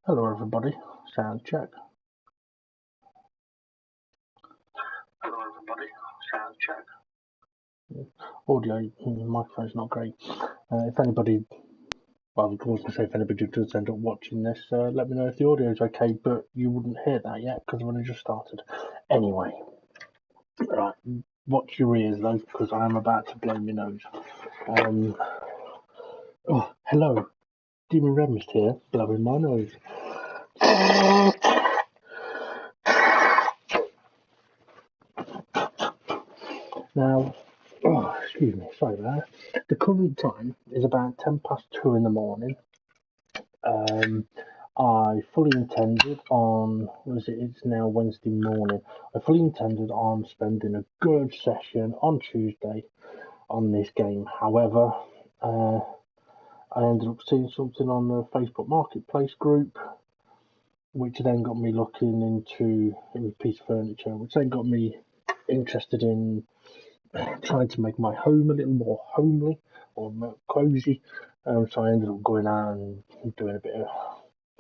Hello everybody, sound check. Hello everybody, sound check. Audio, microphone's not great. If anybody, well, I was going to say if anybody does end up watching this, let me know if the audio is okay, but you wouldn't hear that yet because I've only just started. Anyway, right, watch your ears though, because I am about to blow my nose. Oh, hello, Demon Remist here, blowing my nose. Now, excuse me, sorry about that. The current time is about 2:10 in the morning. I fully intended on, it's now Wednesday morning, I fully intended on spending a good session on Tuesday on this game. However, I ended up seeing something on the Facebook Marketplace group, which then got me looking into a piece of furniture, which then got me interested in trying to make my home a little more homely or more cozy. So I ended up going out and doing a bit of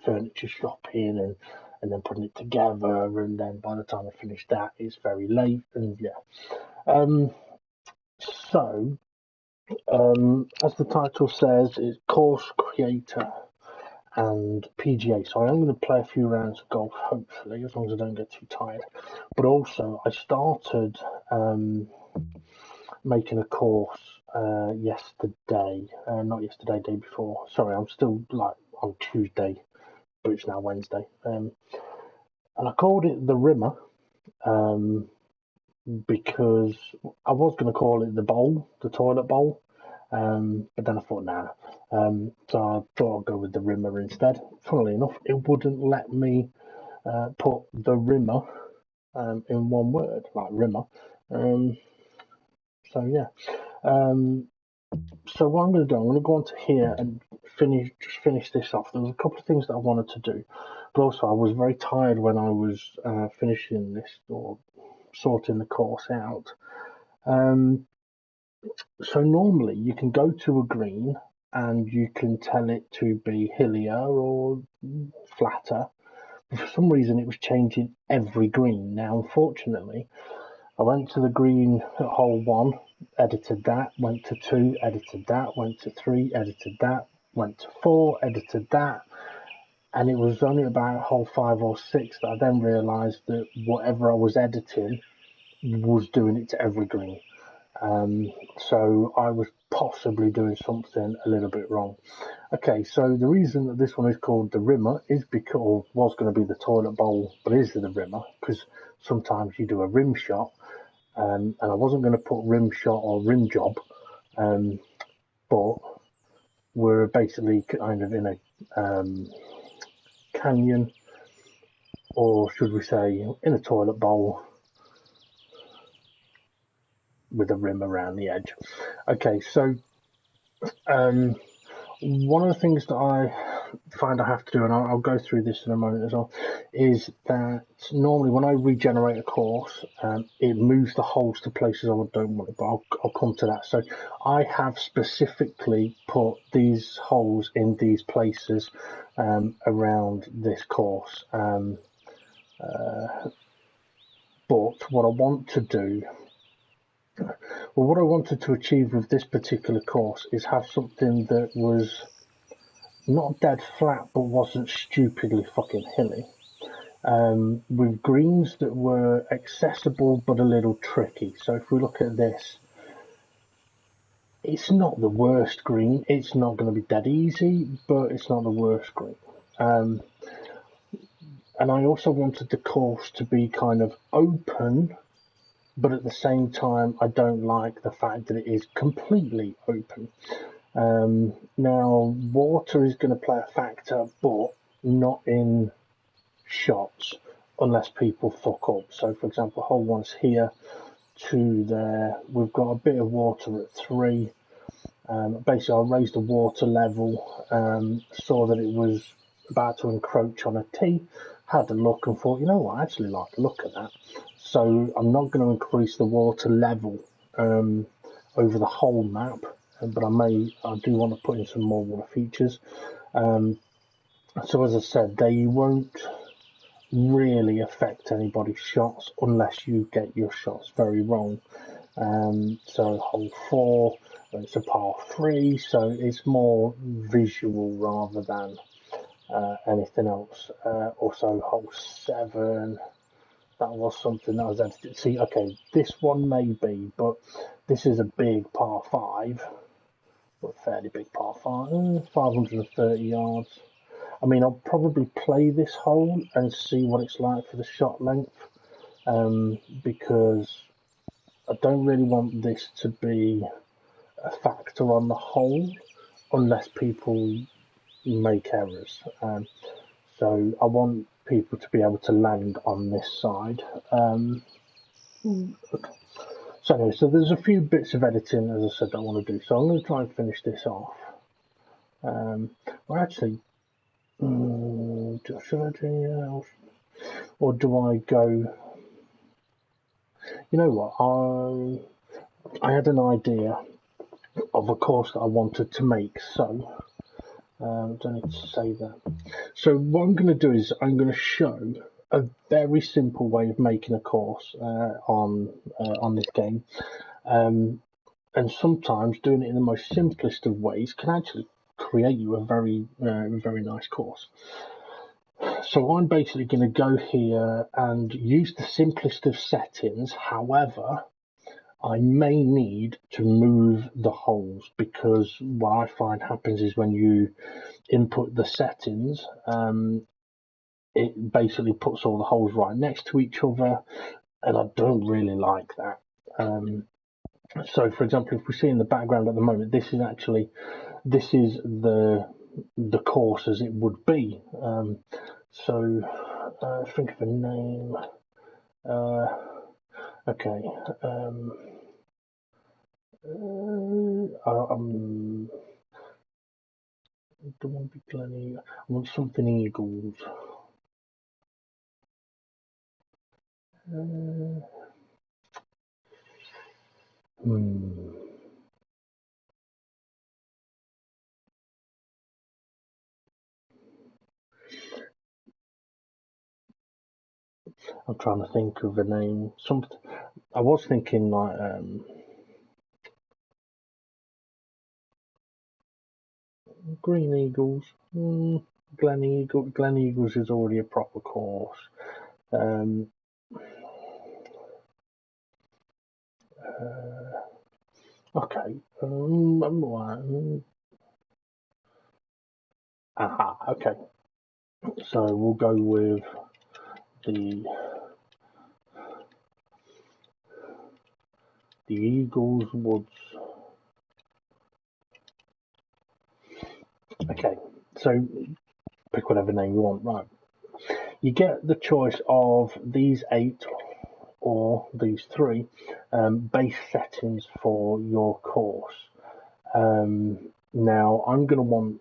furniture shopping and then putting it together, and then by the time I finished that, it's very late, and yeah. As the title says, it's course creator and PGA. So I am going to play a few rounds of golf, hopefully, as long as I don't get too tired. But also, I started making a course yesterday, not yesterday, day before. Sorry, I'm still like on Tuesday, but it's now Wednesday. And I called it the Rimmer because I was going to call it the bowl, the toilet bowl, but then I thought, nah. So I thought I'd go with the Rimmer instead. Funnily enough, it wouldn't let me put the Rimmer in one word, like Rimmer. So yeah. So what I'm going to do, I'm going to go on to here and finish this off. There was a couple of things that I wanted to do, but also I was very tired when I was finishing this or sorting the course out. So normally you can go to a green and you can tell it to be hillier or flatter. But for some reason it was changing every green. Now unfortunately I went to the green at hole 1, edited that, went to 2, edited that, went to 3, edited that, went to 4, edited that, and it was only about hole 5 or 6 that I then realised that whatever I was editing was doing it to every green. So I was possibly doing something a little bit wrong. Okay, so the reason that this one is called the Rimmer is because it was going to be the toilet bowl, but it is the Rimmer because sometimes you do a rim shot. And I wasn't going to put rim shot or rim job, but we're basically kind of in a canyon, or should we say in a toilet bowl with a rim around the edge. Okay, so one of the things that I find I have to do, and I'll go through this in a moment as well, is that normally when I regenerate a course, it moves the holes to places I don't want it, but I'll come to that. So I have specifically put these holes in these places around this course. But what I want to do, well, what I wanted to achieve with this particular course is have something that was not dead flat, but wasn't stupidly fucking hilly. With greens that were accessible but a little tricky. So if we look at this, it's not the worst green. It's not going to be dead easy, but it's not the worst green. And I also wanted the course to be kind of open, but at the same time, I don't like the fact that it is completely open. Now, water is going to play a factor, but not in shots unless people fuck up. So, for example, hole 1's here, 2 there. We've got a bit of water at 3. Basically, I raised the water level, saw that it was about to encroach on a tee, had a look and thought, you know what, I actually like the look of that. So I'm not going to increase the water level over the whole map, but I do want to put in some more water features. So as I said, they won't really affect anybody's shots unless you get your shots very wrong. So hole 4, it's a par 3, so it's more visual rather than anything else. Also hole 7, that was something that was edited. See, okay, this one may be, but this is a big par 5, but fairly big par 5, 530 yards. I mean, I'll probably play this hole and see what it's like for the shot length, because I don't really want this to be a factor on the hole unless people make errors. So I want people to be able to land on this side. So anyway, so there's a few bits of editing, as I said, that I want to do. So I'm going to try and finish this off. Well, actually, should I do anything else? Or do I go... You know what? I had an idea of a course that I wanted to make, so don't need to say that. So what I'm going to do is I'm going to show a very simple way of making a course on this game, and sometimes doing it in the most simplest of ways can actually create you a very very nice course. So I'm basically going to go here and use the simplest of settings. However, I may need to move the holes, because what I find happens is when you input the settings, it basically puts all the holes right next to each other, and I don't really like that. So, for example, if we see in the background at the moment, this is the course as it would be. So, think of a name. Okay. I don't want to be Glenny. I want something Eagles. I'm trying to think of a name. Something. I was thinking like Green Eagles. Glen Eagles. Glen Eagles is already a proper course. Okay. Aha. Okay. So we'll go with the Eagles Woods. Okay. So pick whatever name you want. Right. You get the choice of these 8 or these 3 base settings for your course. Now I'm going to want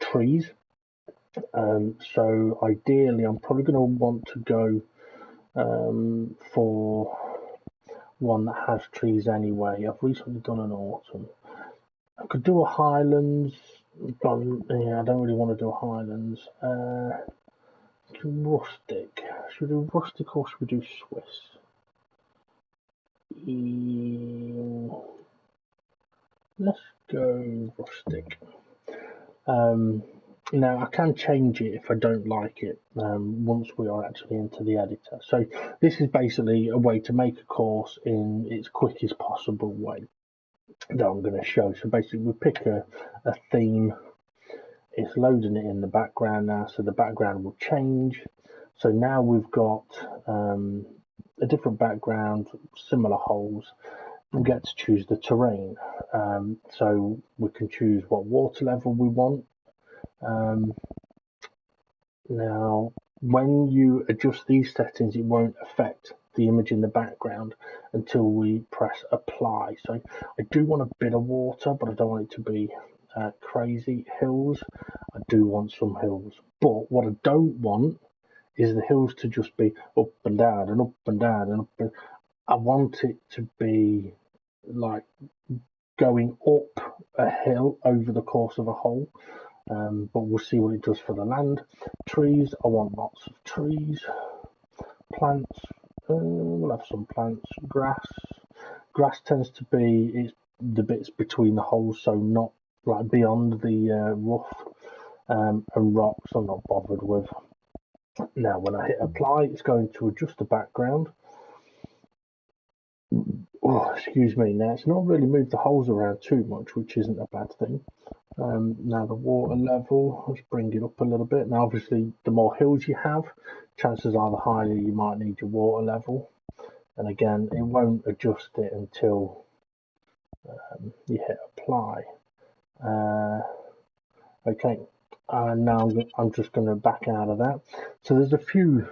trees, so ideally I'm probably going to want to go for one that has trees anyway. I've recently done an autumn. I could do a Highlands, but yeah, I don't really want to do a Highlands. Rustic. Should we do rustic or should we do Swiss? Let's go rustic. Now I can change it if I don't like it once we are actually into the editor. So this is basically a way to make a course in its quickest possible way that I'm going to show. So basically we pick a theme. It's loading it in the background now, so the background will change. So now we've got a different background, similar holes. We get to choose the terrain. So we can choose what water level we want. Now, when you adjust these settings, it won't affect the image in the background until we press apply. So I do want a bit of water, but I don't want it to be crazy. Hills, I do want some hills. But what I don't want is the hills to just be up and down and up and down and up. And I want it to be like going up a hill over the course of a hole. but we'll see what it does for the land. Trees, I want lots of trees. Plants, we'll have some plants. Grass tends to be it's the bits between the holes, so not like beyond the rough, and rocks I'm not bothered with. Now when I hit apply, it's going to adjust the background. Oh, excuse me. Now it's not really moved the holes around too much, which isn't a bad thing. Now the water level, let's bring it up a little bit. Now obviously the more hills you have, chances are the higher you might need your water level. And again, it won't adjust it until you hit apply. Okay, now I'm just going to back out of that. So there's a few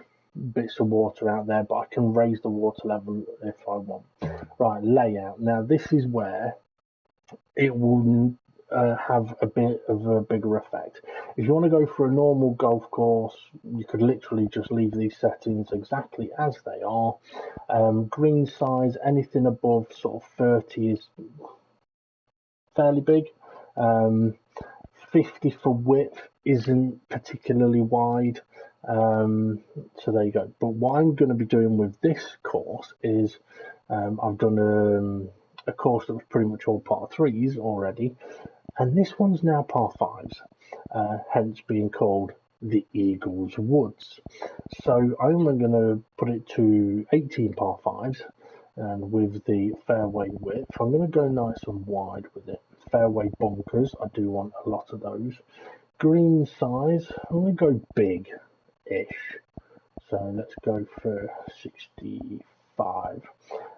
bits of water out there, but I can raise the water level if I want. Right, layout. Now this is where it will have a bit of a bigger effect. If you want to go for a normal golf course, you could literally just leave these settings exactly as they are. Green size, anything above sort of 30 is fairly big. 50 for width isn't particularly wide. So there you go. But what I'm going to be doing with this course is I've done a course that was pretty much all par threes already, and this one's now par fives, hence being called the Eagles Woods. So I'm going to put it to 18 par fives, and with the fairway width, I'm going to go nice and wide with it. Fairway bunkers, I do want a lot of those. Green size, I'm going to go big-ish. So let's go for 65.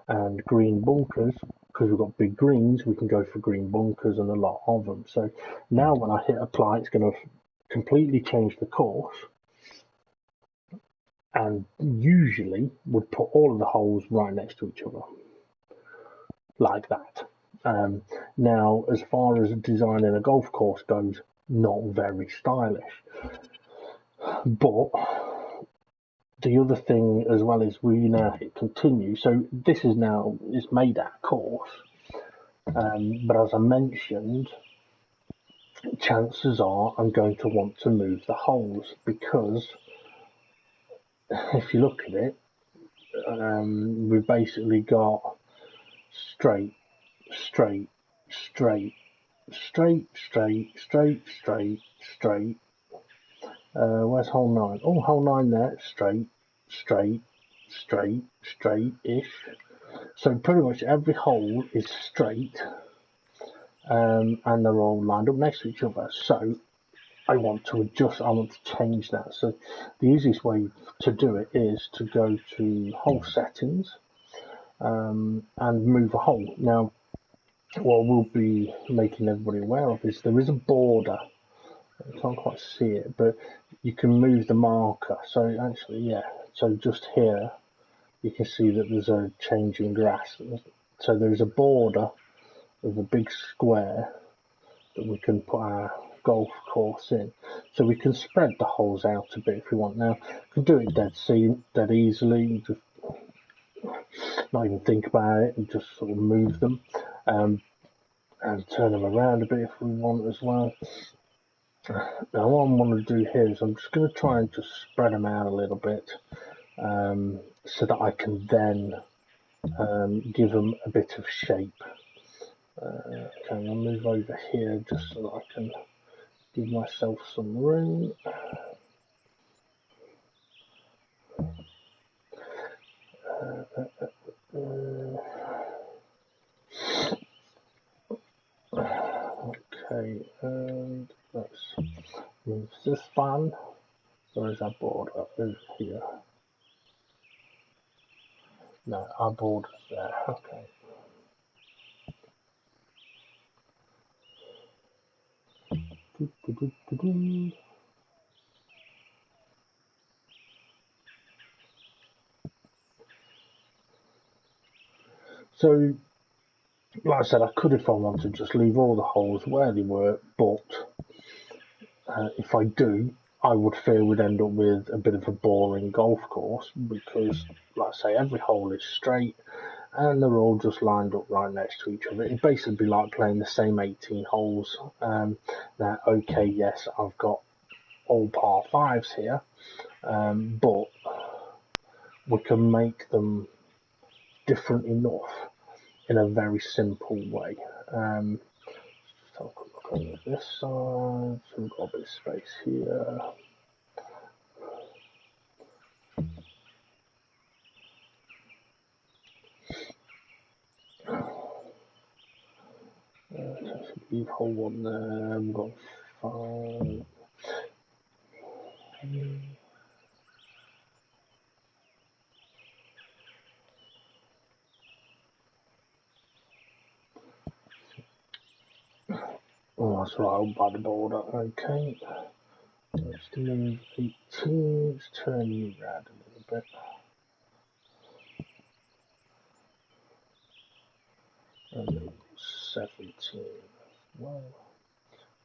And green bunkers, because we've got big greens, we can go for green bunkers and a lot of them. So now when I hit apply, it's going to completely change the course, and usually would put all of the holes right next to each other, like that. Now, as far as designing a golf course goes, not very stylish. But the other thing as well is we now hit continue. So this is now, it's made our course. But as I mentioned, chances are I'm going to want to move the holes, because if you look at it, we've basically got straight, straight, straight, straight, straight, straight, straight, straight. Where's hole 9? Oh, hole 9 there. Straight, straight, straight, straight-ish. So pretty much every hole is straight, and they're all lined up next to each other. So I want to adjust, I want to change that. So the easiest way to do it is to go to hole settings, and move a hole. Now, what we'll be making everybody aware of is there is a border. I can't quite see it, but you can move the marker. So actually, yeah, so just here, you can see that there's a change in grass. So there's a border of a big square that we can put our golf course in. So we can spread the holes out a bit if we want. Now, we can do it dead easily, just not even think about it and just sort of move them, and turn them around a bit if we want as well. Now what I'm going to do here is I'm just going to try and just spread them out a little bit, so that I can then give them a bit of shape. Okay, I'm going to move over here just so that I can give myself some room. Okay, and let's move this fan. Where is our border? Over here. No, our border's there. Okay. So, like I said, I could, if I wanted, just leave all the holes where they were, but if I do, I would fear we'd end up with a bit of a boring golf course, because, like I say, every hole is straight, and they're all just lined up right next to each other. It'd basically be like playing the same 18 holes. Now, okay, yes, I've got all par fives here, but we can make them different enough in a very simple way. Just have a quick look on this side. So we've got a bit of space here. Leave hole one there. We've got 5. Oh, that's right, up by the border. Okay. Let's do 18. Let's turn you around a little bit. And 17 as well,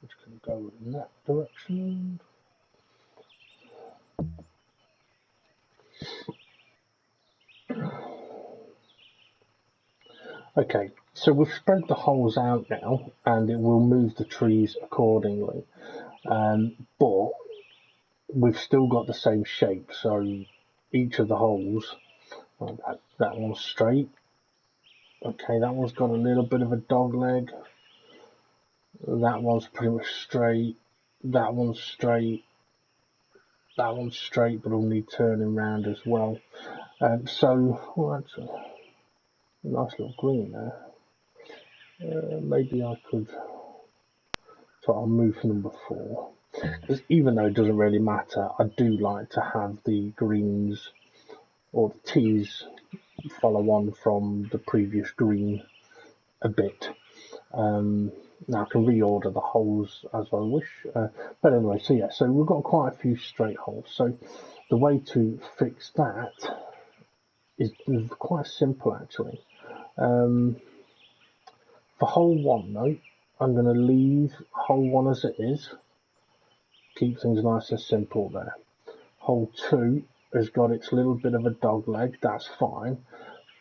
which can go in that direction. Okay, so we've spread the holes out now, and it will move the trees accordingly. But we've still got the same shape, so each of the holes, that one's straight. Okay, that one's got a little bit of a dog leg. That one's pretty much straight. That one's straight. That one's straight, but will need turning round as well. That's a nice little green there. Maybe I could. So I'll move number 4. Because even though it doesn't really matter, I do like to have the greens or the tees follow on from the previous green a bit. Now I can reorder the holes as I wish. But anyway, so we've got quite a few straight holes. So the way to fix that is quite simple actually. For hole 1 though, I'm going to leave hole 1 as it is. Keep things nice and simple there. Hole 2 has got its little bit of a dog leg, that's fine.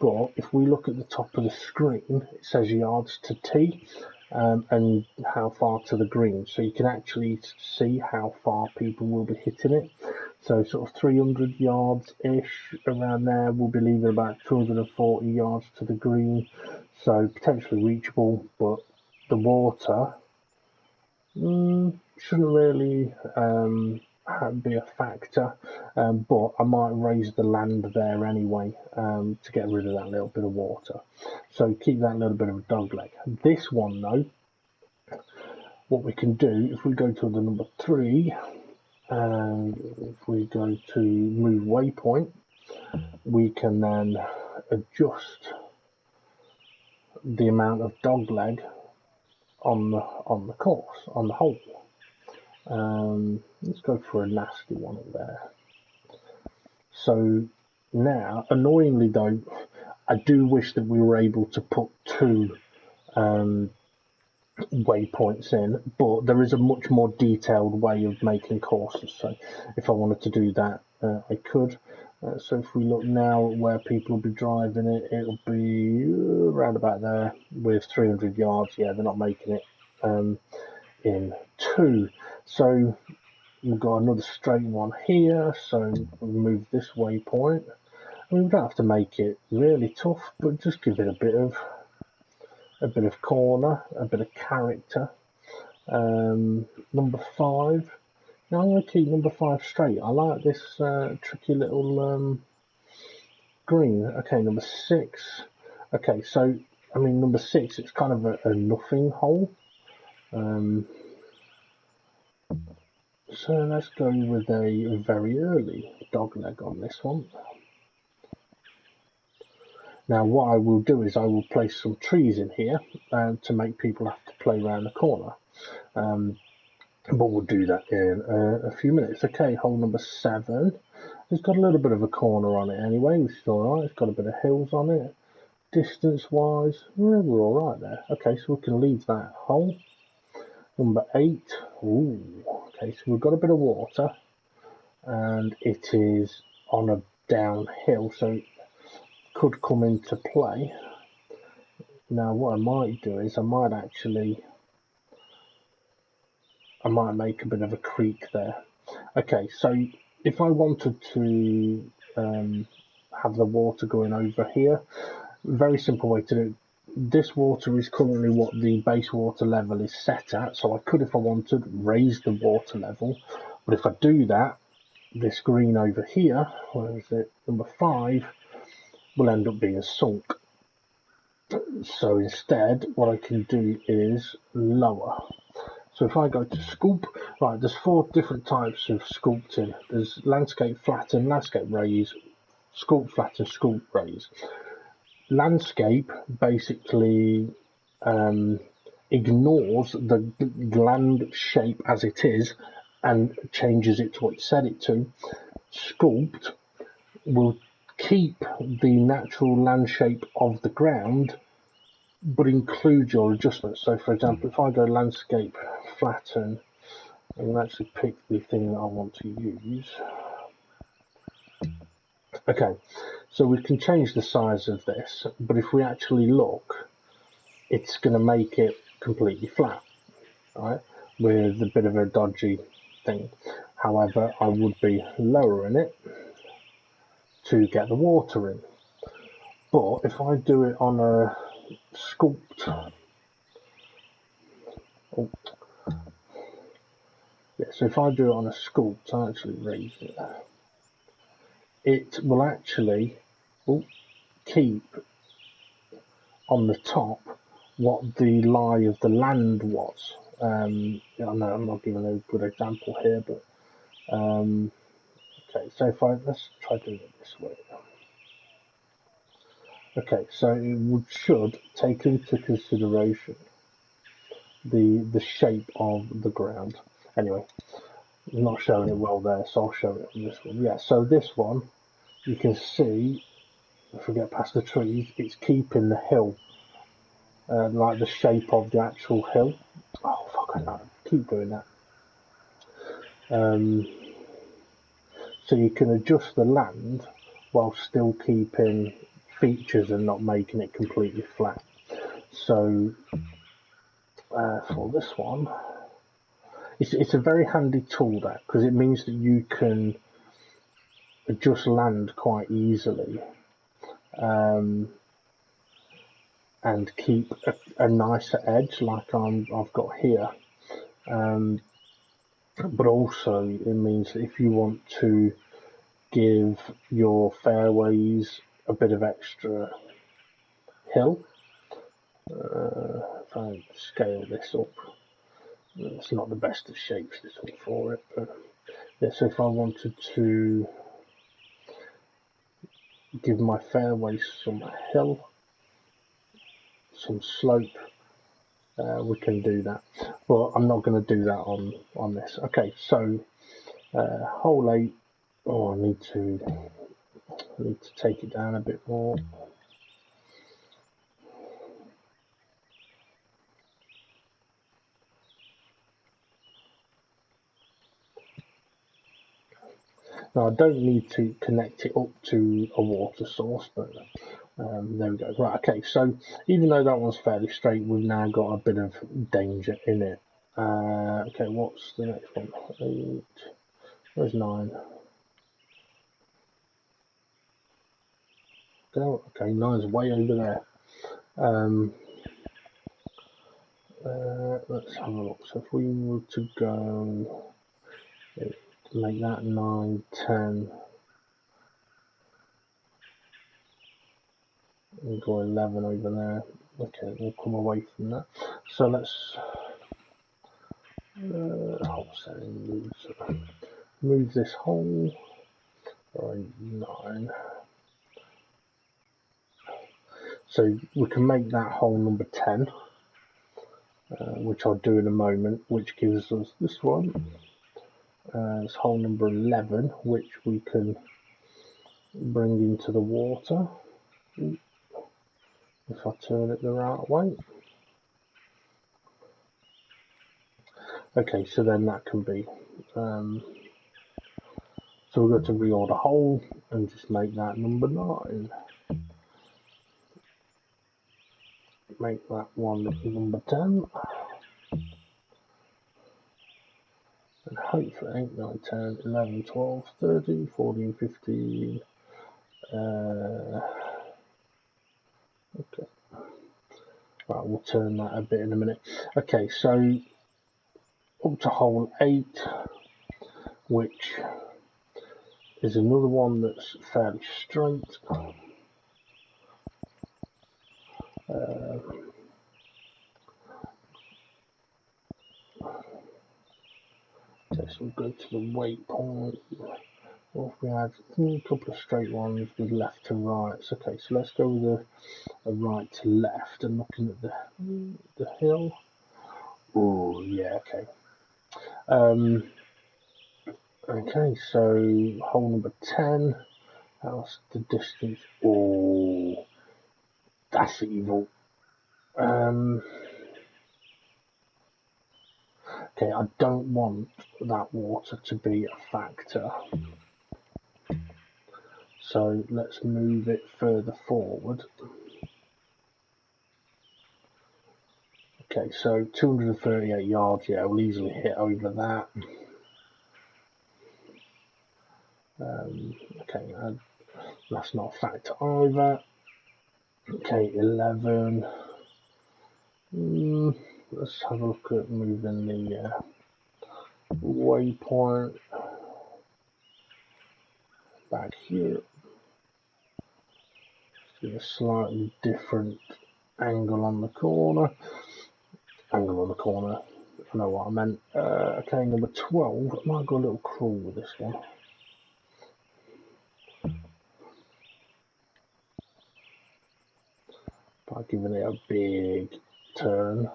But if we look at the top of the screen, it says yards to tee and how far to the green. So you can actually see how far people will be hitting it. So sort of 300 yards-ish around there. We'll be leaving about 240 yards to the green. So potentially reachable, but the water shouldn't really be a factor, but I might raise the land there anyway to get rid of that little bit of water. So keep that little bit of a dog leg. This one though, what we can do, if we go to the number 3, and if we go to move waypoint, we can then adjust the amount of dog leg on the course, on the hole. Let's go for a nasty one up there. So now, annoyingly though, I do wish that we were able to put 2 waypoints in, but there is a much more detailed way of making courses. So if I wanted to do that, I could. So if we look now at where people will be driving it, it'll be around about there with 300 yards. Yeah, they're not making it in 2. So we've got another straight one here, so we'll move this waypoint. I mean, we don't have to make it really tough, but just give it a bit of corner, a bit of character. Number 5. Now I'm going to keep number 5 straight. I like this tricky little green. Okay, number 6. Okay, so I mean number 6, it's kind of a nothing hole. So let's go with a very early dog leg on this one. Now what I will do is I will place some trees in here to make people have to play around the corner. But we'll do that in a few minutes. Okay, hole number 7. It's got a little bit of a corner on it anyway, which is alright. It's got a bit of hills on it. Distance-wise, yeah, we're alright there. Okay, so we can leave that hole. Number 8. Ooh, okay, so we've got a bit of water. And it is on a downhill, so could come into play. Now what I might do is I might make a bit of a creek there. Okay, so if I wanted to have the water going over here, very simple way to do it. This water is currently what the base water level is set at, so I could, if I wanted, raise the water level. But if I do that, this green over here, where is it, number 5, will end up being sunk. So instead, what I can do is lower. So if I go to sculpt, right, there's 4 different types of sculpting. There's landscape flatten, landscape raise, sculpt flatten, sculpt raise. Landscape basically ignores the land shape as it is and changes it to what it said it to. Sculpt will keep the natural land shape of the ground but include your adjustments. So for example, if I go landscape flatten and actually pick the thing that I want to use. Okay, so we can change the size of this, but if we actually look, it's going to make it completely flat, right, with a bit of a dodgy thing. However, I would be lowering it to get the water in. But if I do it on a sculpt, so if I do it on a sculpt, I actually raise it. It will actually keep on the top what the lie of the land was. I know I'm not giving a good example here, but okay. So let's try doing it this way. Okay, so it should take into consideration the shape of the ground. Anyway, I'm not showing it well there, so I'll show it on this one. Yeah, so this one, you can see, if we get past the trees, it's keeping the hill, like the shape of the actual hill. Oh, fuck, I keep doing that. So you can adjust the land while still keeping features and not making it completely flat. So for this one, it's a very handy tool, that, because it means that you can adjust land quite easily and keep a nicer edge like I've got here. But also it means that if you want to give your fairways a bit of extra hill, if I scale this up, it's not the best of shapes this one for it, but yeah, so if I wanted to give my fairways some hill, some slope, we can do that, but I'm not going to do that on this. Okay, so hole 8. Oh, I need to take it down a bit more. Now I don't need to connect it up to a water source, but there we go. Right, okay, so even though that one's fairly straight, we've now got a bit of danger in it. Okay, what's the next one? 8. Where's 9? Okay, 9's way over there. Let's have a look. So if we were to go, make that 9, 10, and go 11 over there. Okay, we'll come away from that. So let's move this hole by 9. So we can make that hole number 10, which I'll do in a moment, which gives us this one. It's hole number 11, which we can bring into the water if I turn it the right way. Okay, so then that can be, so we've got to reorder hole and just make that number 9. make that one number 10. And hopefully 8, 9, 10, 11, 12, 13, 14, 15. Okay. Right, we'll turn that a bit in a minute. Okay, so up to hole 8, which is another one that's fairly straight. Okay, so we'll go to the waypoint. Well, we had a couple of straight ones with left to right. Okay, so let's go with a right to left and looking at the hill. Oh, yeah, okay. Okay, so hole number 10. How's the distance? Oh, that's evil. Okay, I don't want that water to be a factor. So let's move it further forward. Okay, so 238 yards, yeah, we'll easily hit over that. Okay, that's not a factor either. Okay, 11. Let's have a look at moving the waypoint back here. Get a slightly different angle on the corner. I know what I meant. Okay, number 12. I might go a little cruel with this one. By giving it a big turn.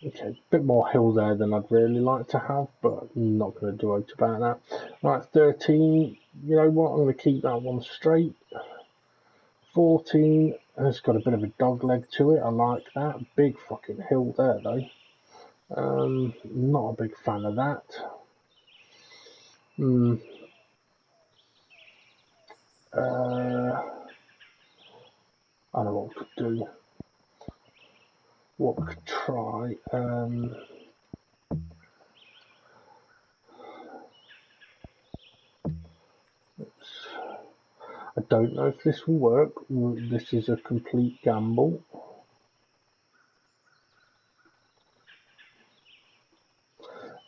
Okay, a bit more hill there than I'd really like to have, but I'm not going to do out about that. Right, 13. You know what? I'm going to keep that one straight. 14. It's got a bit of a dog leg to it. I like that. Big fucking hill there, though. Not a big fan of that. I don't know what we could do. What we could try. I don't know if this will work. This is a complete gamble.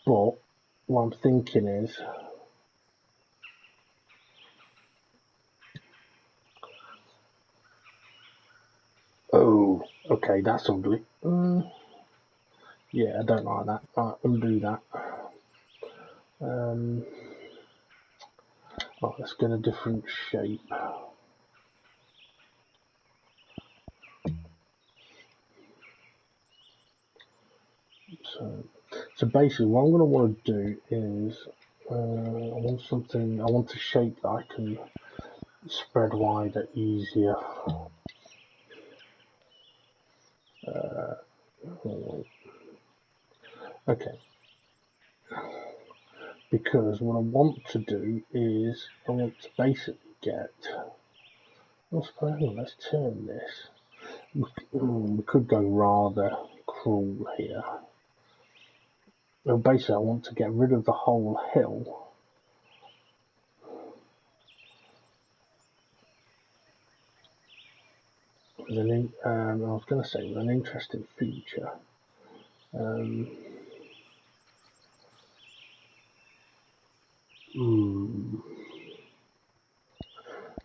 But what I'm thinking is, oh, okay, that's ugly. Yeah, I don't like that. Right, undo that. Right, let's get a different shape. So basically, what I'm going to want to do is, I want a shape that I can spread wider, easier. Okay. Because what I want to do is, I want to basically get, let's turn this. We could go rather cruel here. Well, basically, I want to get rid of the whole hill. I was going to say, with an interesting feature.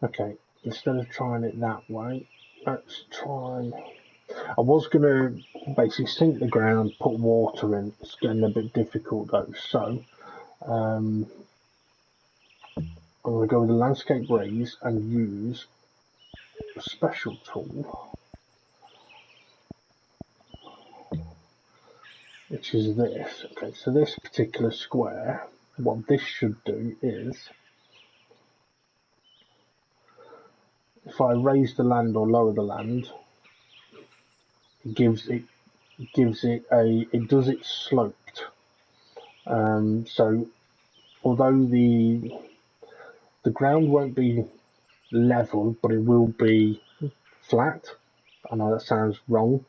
Okay, instead of trying it that way, let's try. I was going to basically sink the ground, put water in. It's getting a bit difficult though, so I'm going to go with the landscape raise and use a special tool, which is this. Okay, so this particular square, what this should do is, if I raise the land or lower the land, it does it sloped. So although the ground won't be level, but it will be flat. I know that sounds wrong,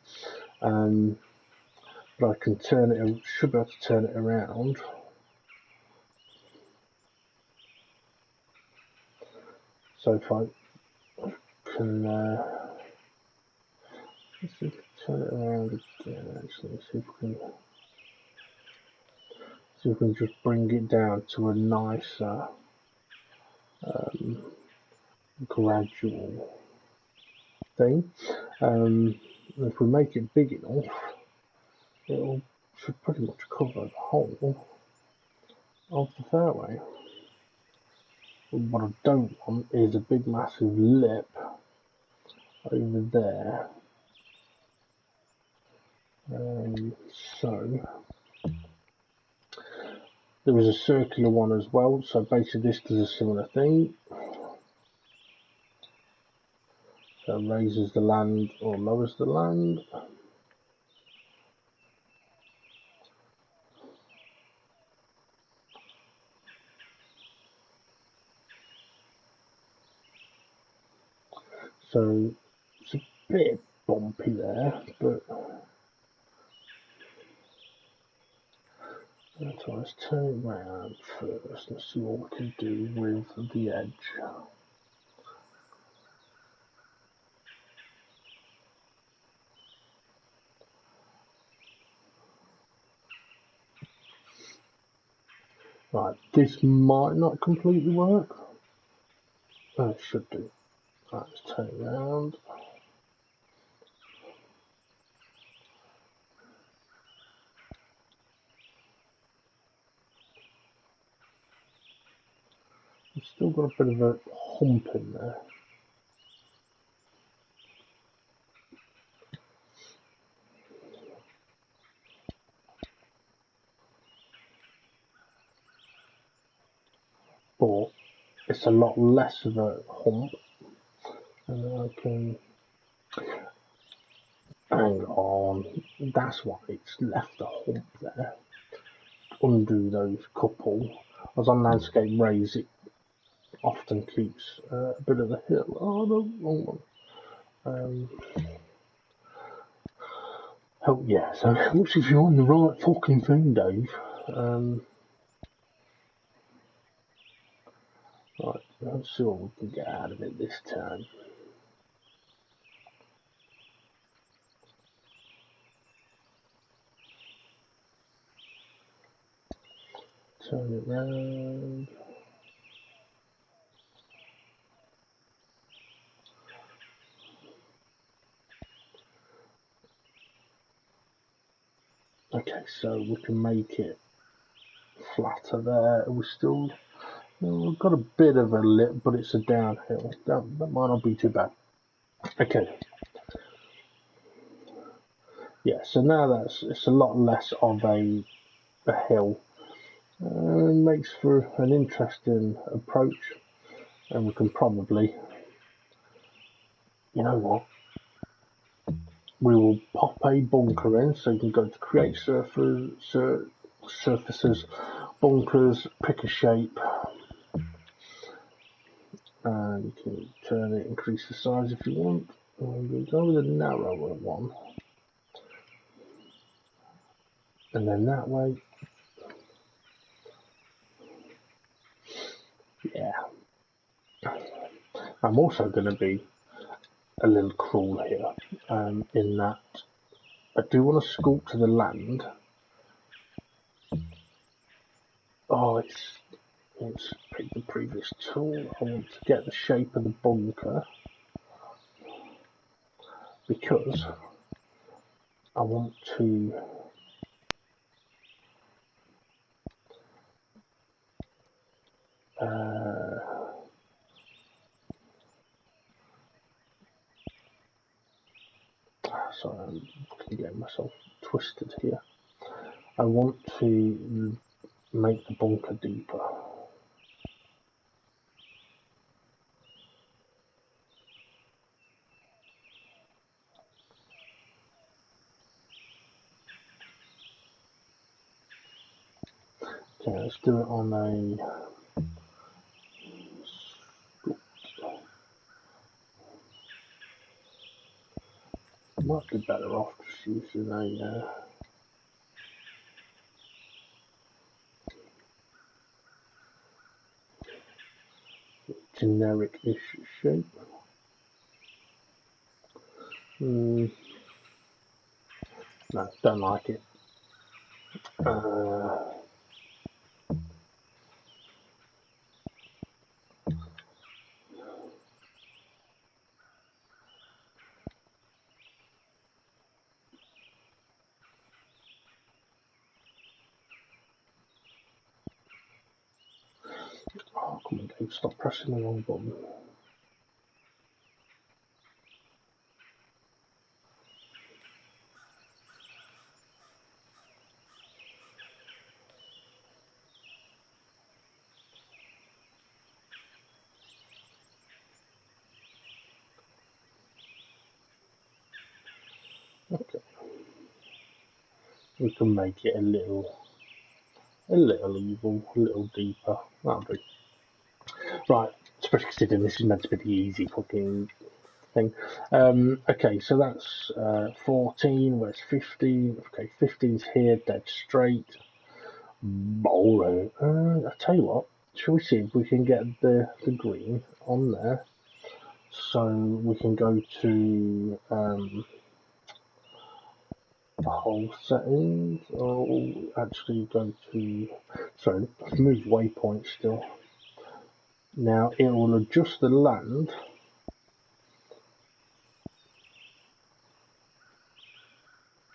but I can turn it. Should be able to turn it around. So if I can let's see if we can turn it around again. Actually, see if we can just bring it down to a nicer gradual thing. If we make it big enough, it should pretty much cover the whole of the fairway. What I don't want is a big massive lip over there. So there is a circular one as well, so basically this does a similar thing. So it raises the land or lowers the land. So it's a bit bumpy there, but let's turn it round first and see what we can do with the edge. Right, this might not completely work. Oh, it should do. Right, let's turn it round. It's still got a bit of a hump in there. But it's a lot less of a hump. And I can hang on. That's why it's left a hump there. Undo those couple. As on landscape raise, it often keeps a bit of the hill. Oh, no, wrong one. Oh yeah, so looks if you're on the right fucking thing, Dave. Right, let's see what we can get out of it this time. Turn it round. Okay, so we can make it flatter there. We've got a bit of a lip, but it's a downhill. That might not be too bad. Okay. Yeah, so now it's a lot less of a hill. Makes for an interesting approach, and we can probably, you know what, we will pop a bunker in, so you can go to create surfaces, bunkers, pick a shape, and you can turn it, increase the size if you want. We'll go with a narrower one, and then that way, yeah. I'm also going to be a little cruel here, in that I do want to sculpt to the land. Oh, it's pick the previous tool. I want to get the shape of the bunker because I want to sorry, I'm getting myself twisted here. I want to make the bunker deeper. Okay, let's do it on a sculpt. might be better off just using a generic-ish shape. No, don't like it. Oh, come on, Dave, stop pressing the wrong button. Okay. We can make it a little evil, a little deeper. That'll do. Right, especially considering this is meant to be the easy fucking thing. Okay, so that's 14, where's 15? Okay, 15's here, dead straight. Bowling. I'll tell you what, shall we see if we can get the green on there? So we can go to the whole settings, or actually go to, sorry, let's move waypoint still. Now it will adjust the land.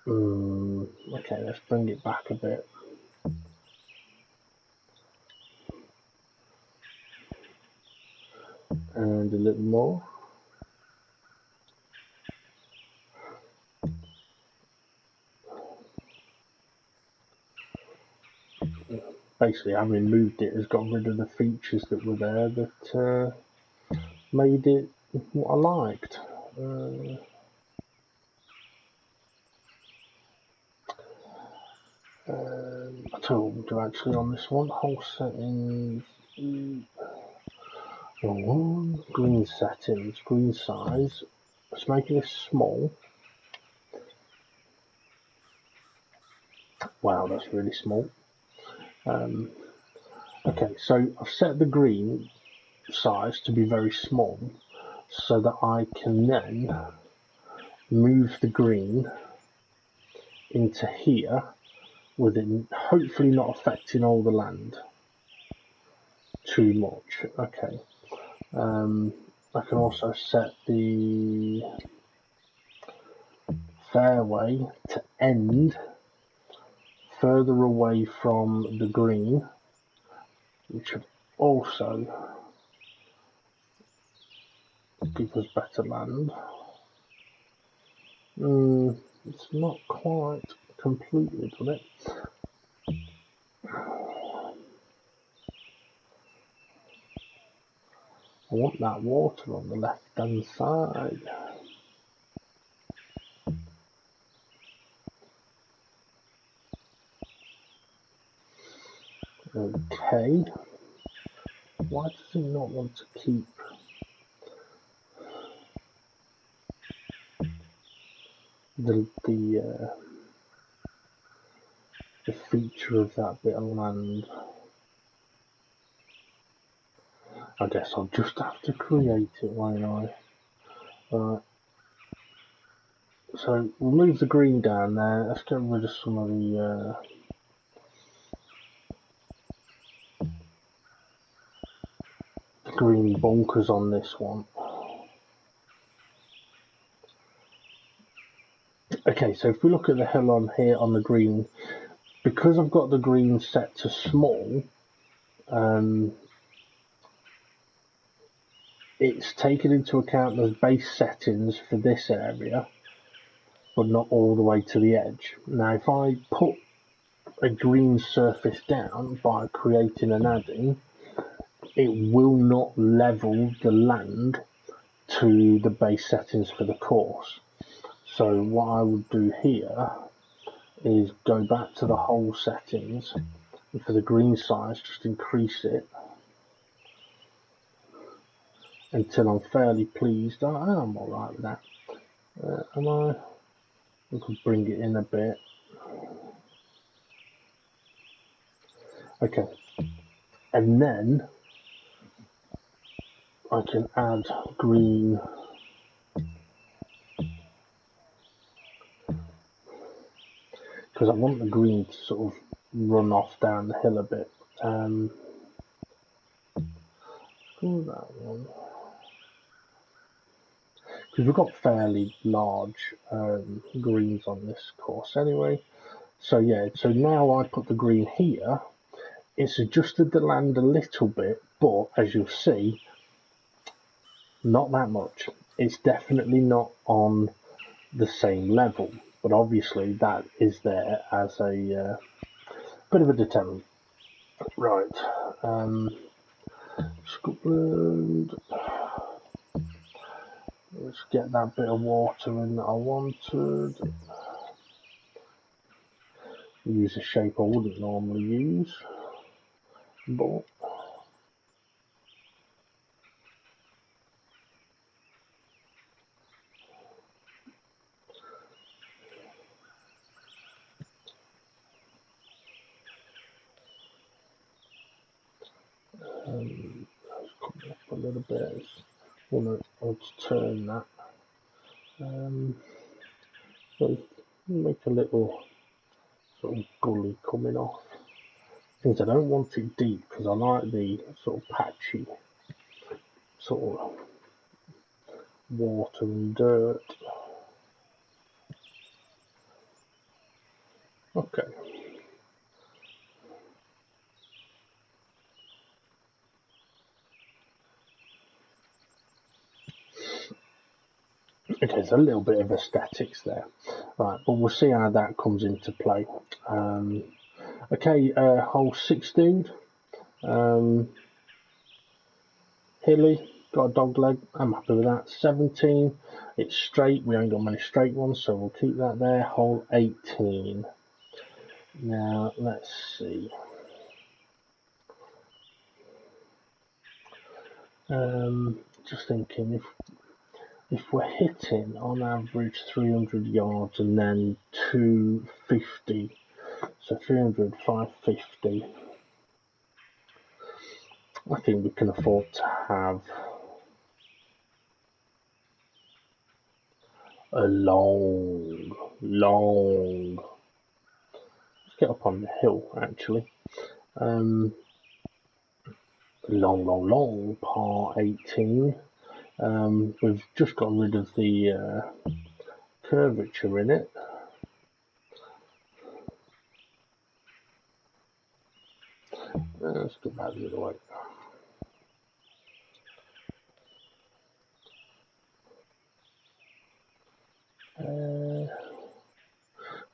Okay, let's bring it back a bit. And a little more. Basically, having moved it has got rid of the features that were there that made it what I liked. I told you to actually on this one, whole settings, green settings, green size. Let's make this small. Wow, that's really small. Okay, so I've set the green size to be very small so that I can then move the green into here with it hopefully not affecting all the land too much. Okay. I can also set the fairway to end further away from the green, which would also give us better land. It's not quite completely done it. I want that water on the left hand side. Okay. Why does it not want to keep the feature of that bit of land? I guess I'll just have to create it, won't I? Right. So we'll move the green down there. Let's get rid of some of the green bunkers on this one. Okay, so if we look at the hill on here on the green, because I've got the green set to small, it's taken into account the base settings for this area, but not all the way to the edge. Now, if I put a green surface down by creating an add-in, it will not level the land to the base settings for the course. So what I would do here is go back to the whole settings, and for the green size, just increase it until I'm fairly pleased. I am alright with that. Am I? We could bring it in a bit. Okay, and then I can add green because I want the green to sort of run off down the hill a bit. Do that one because we've got fairly large greens on this course anyway. So yeah, so now I put the green here. It's adjusted the land a little bit, but as you'll see, not that much. It's definitely not on the same level, but obviously that is there as a bit of a deterrent. Right, Scotland. Let's get that bit of water in that I wanted. Use a shape I wouldn't normally use, but let's come up a little bit. I want to turn that. So make a little sort of gully coming off. Things I don't want it deep because I like the sort of patchy sort of water and dirt. Okay. Okay, there's a little bit of aesthetics there. Right, but we'll see how that comes into play. Okay, hole 16. Hilly, got a dog leg. I'm happy with that. 17. It's straight. We ain't got many straight ones, so we'll keep that there. Hole 18. Now, let's see. Just thinking if we're hitting on average 300 yards and then 250, so 300, 550, I think we can afford to have a long, let's get up on the hill actually, long par 18. We've just got rid of the curvature in it. Let's go back the other way.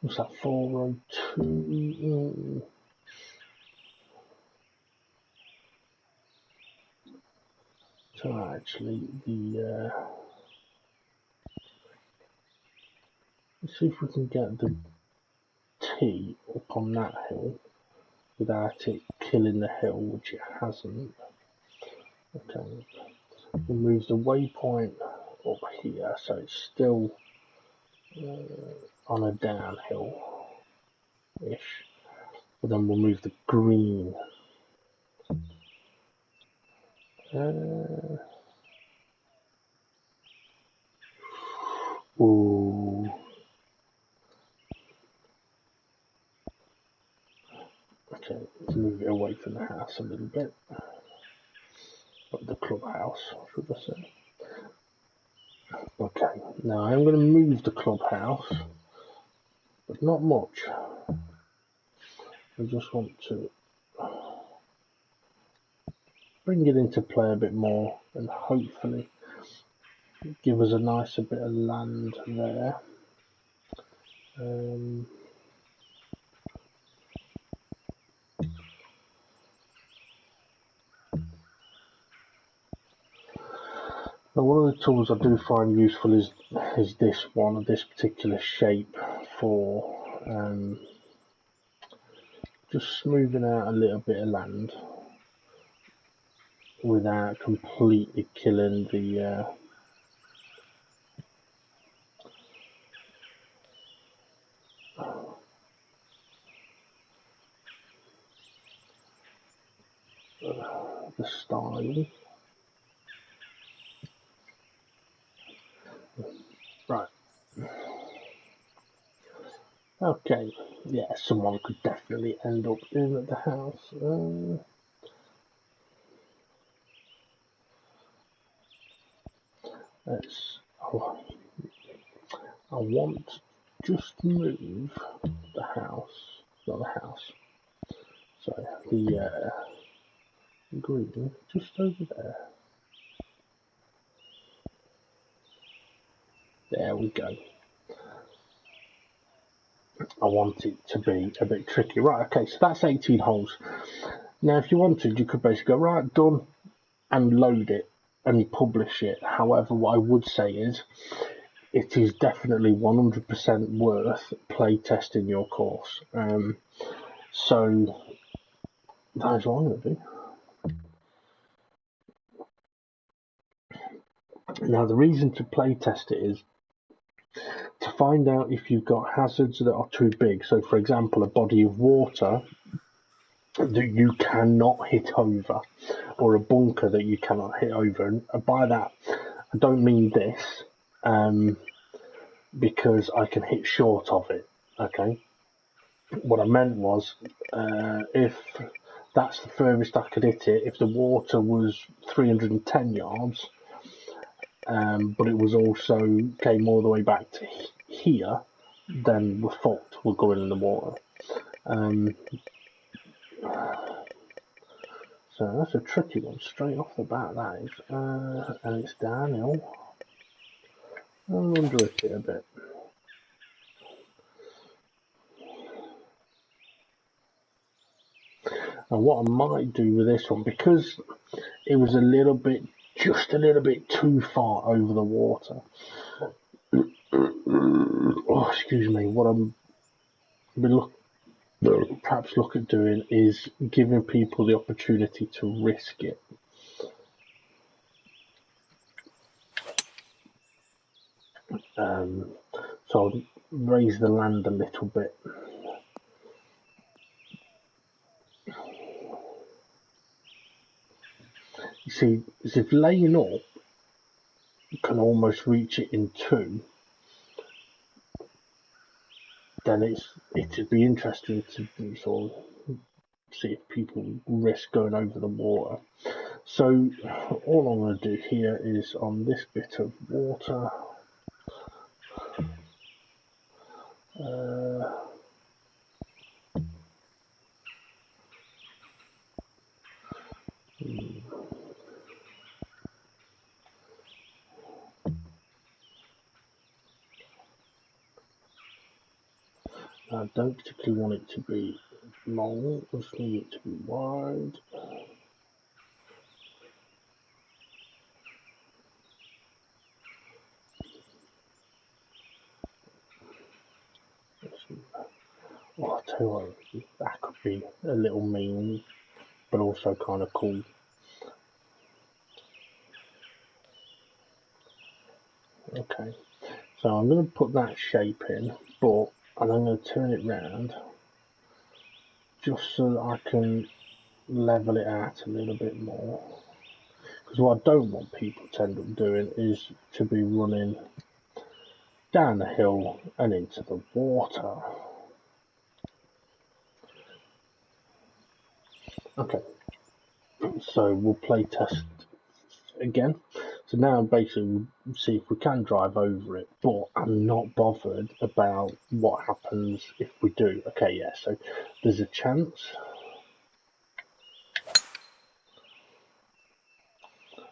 What's that, 402? So actually, let's see if we can get the tee up on that hill without it killing the hill, which it hasn't. Okay, we'll move the waypoint up here, so it's still on a downhill-ish. But then we'll move the green. Ooh. Okay, let's move it away from the house a little bit. The clubhouse, should I say. Okay, now I'm going to move the clubhouse, but not much. I just want to bring it into play a bit more and hopefully give us a nicer bit of land there. Now one of the tools I do find useful is this one, this particular shape for just smoothing out a little bit of land without completely killing the the style. Right. Okay. Yeah, someone could definitely end up in at the house. Let's. Oh, I want just to move the house, not the house. So the green just over there. There we go. I want it to be a bit tricky. Right, okay, so that's 18 holes. Now, if you wanted, you could basically go, right, done, and load it and publish it. However, what I would say is, it is definitely 100% worth play testing your course. So, that is what I'm going to do. Now, the reason to play test it is to find out if you've got hazards that are too big. So, for example, a body of water that you cannot hit over, or a bunker that you cannot hit over. And by that, I don't mean this, because I can hit short of it. Okay, what I meant was, if that's the furthest I could hit it, if the water was 310 yards, but it was also came all the way back to here, then we're fucked. We're going in the water. So that's a tricky one, straight off the bat, that is. And it's downhill. I'll underwrite it a bit. And what I might do with this one, because it was just a little bit too far over the water. Oh, excuse me. What I'm perhaps look at doing is giving people the opportunity to risk it. So I'll raise the land a little bit. You see, as if laying up can almost reach it in two, then it'd be interesting to sort of see if people risk going over the water. So all I'm going to do here is on this bit of water, I don't particularly want it to be long, I just need it to be wide. Oh, I'll tell you what, that could be a little mean, but also kind of cool. Okay, so I'm going to put that shape in, and I'm going to turn it round just so that I can level it out a little bit more. Because what I don't want people to end up doing is to be running down the hill and into the water. Okay, so we'll play test again. So now basically we'll see if we can drive over it, but I'm not bothered about what happens if we do. Okay, yeah, so there's a chance.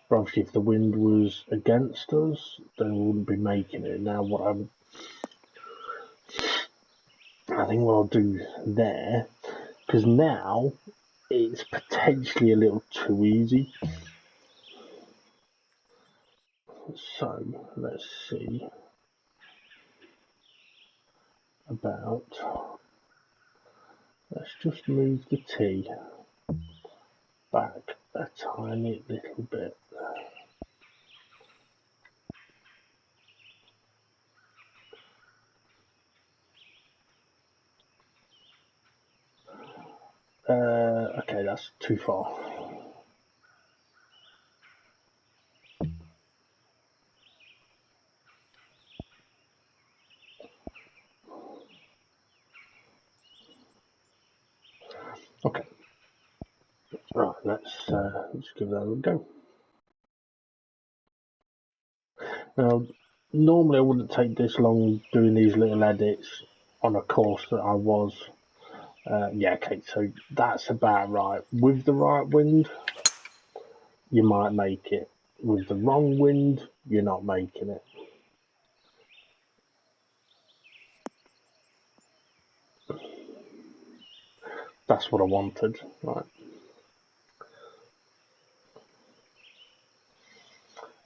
But obviously if the wind was against us, then we wouldn't be making it. Now I think what I'll do there, because now it's potentially a little too easy. So let's see about, let's just move the tee back a tiny little bit. Okay, that's too far. let's give that a go. Now, normally I wouldn't take this long doing these little edits on a course that I was. Yeah, okay, so that's about right. With the right wind, you might make it. With the wrong wind, you're not making it. That's what I wanted, right?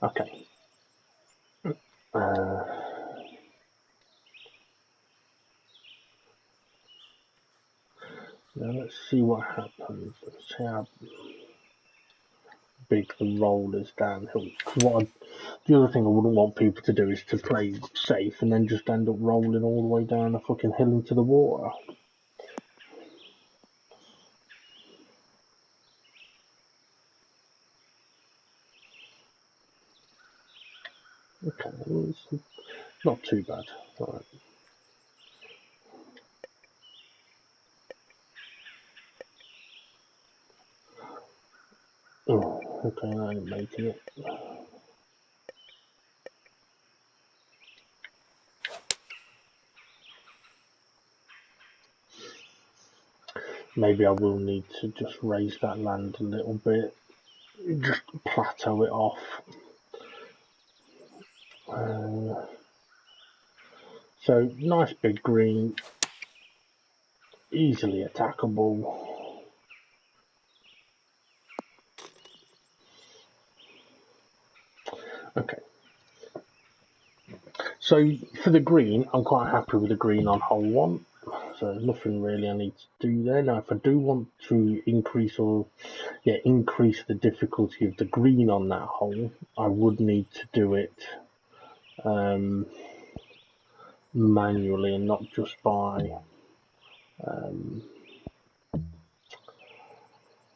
Okay. Now let's see what happens. Let's see how big the roll is downhill. The other thing I wouldn't want people to do is to play safe and then just end up rolling all the way down a fucking hill into the water. Okay, it's not too bad. Right. Oh, okay, I ain't making it. Maybe I will need to just raise that land a little bit, just plateau it off. So nice big green, easily attackable. Okay. So for the green, I'm quite happy with the green on hole 1. So there's nothing really I need to do there. Now, if I do want to increase the difficulty of the green on that hole, I would need to do it manually and not just by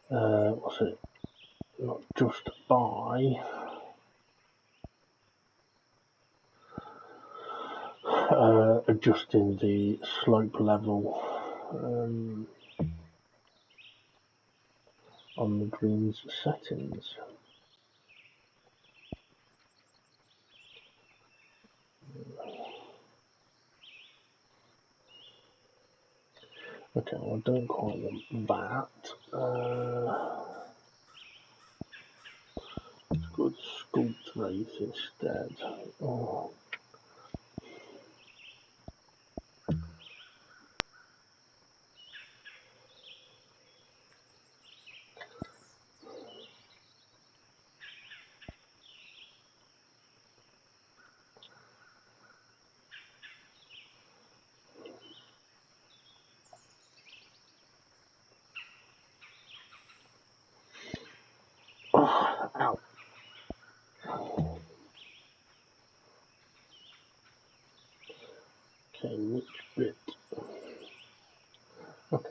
not just by adjusting the slope level on the green's settings. Okay, well, I don't quite want that. Let's go with sculpt race instead. Oh. Ow. Okay, which bit? Okay.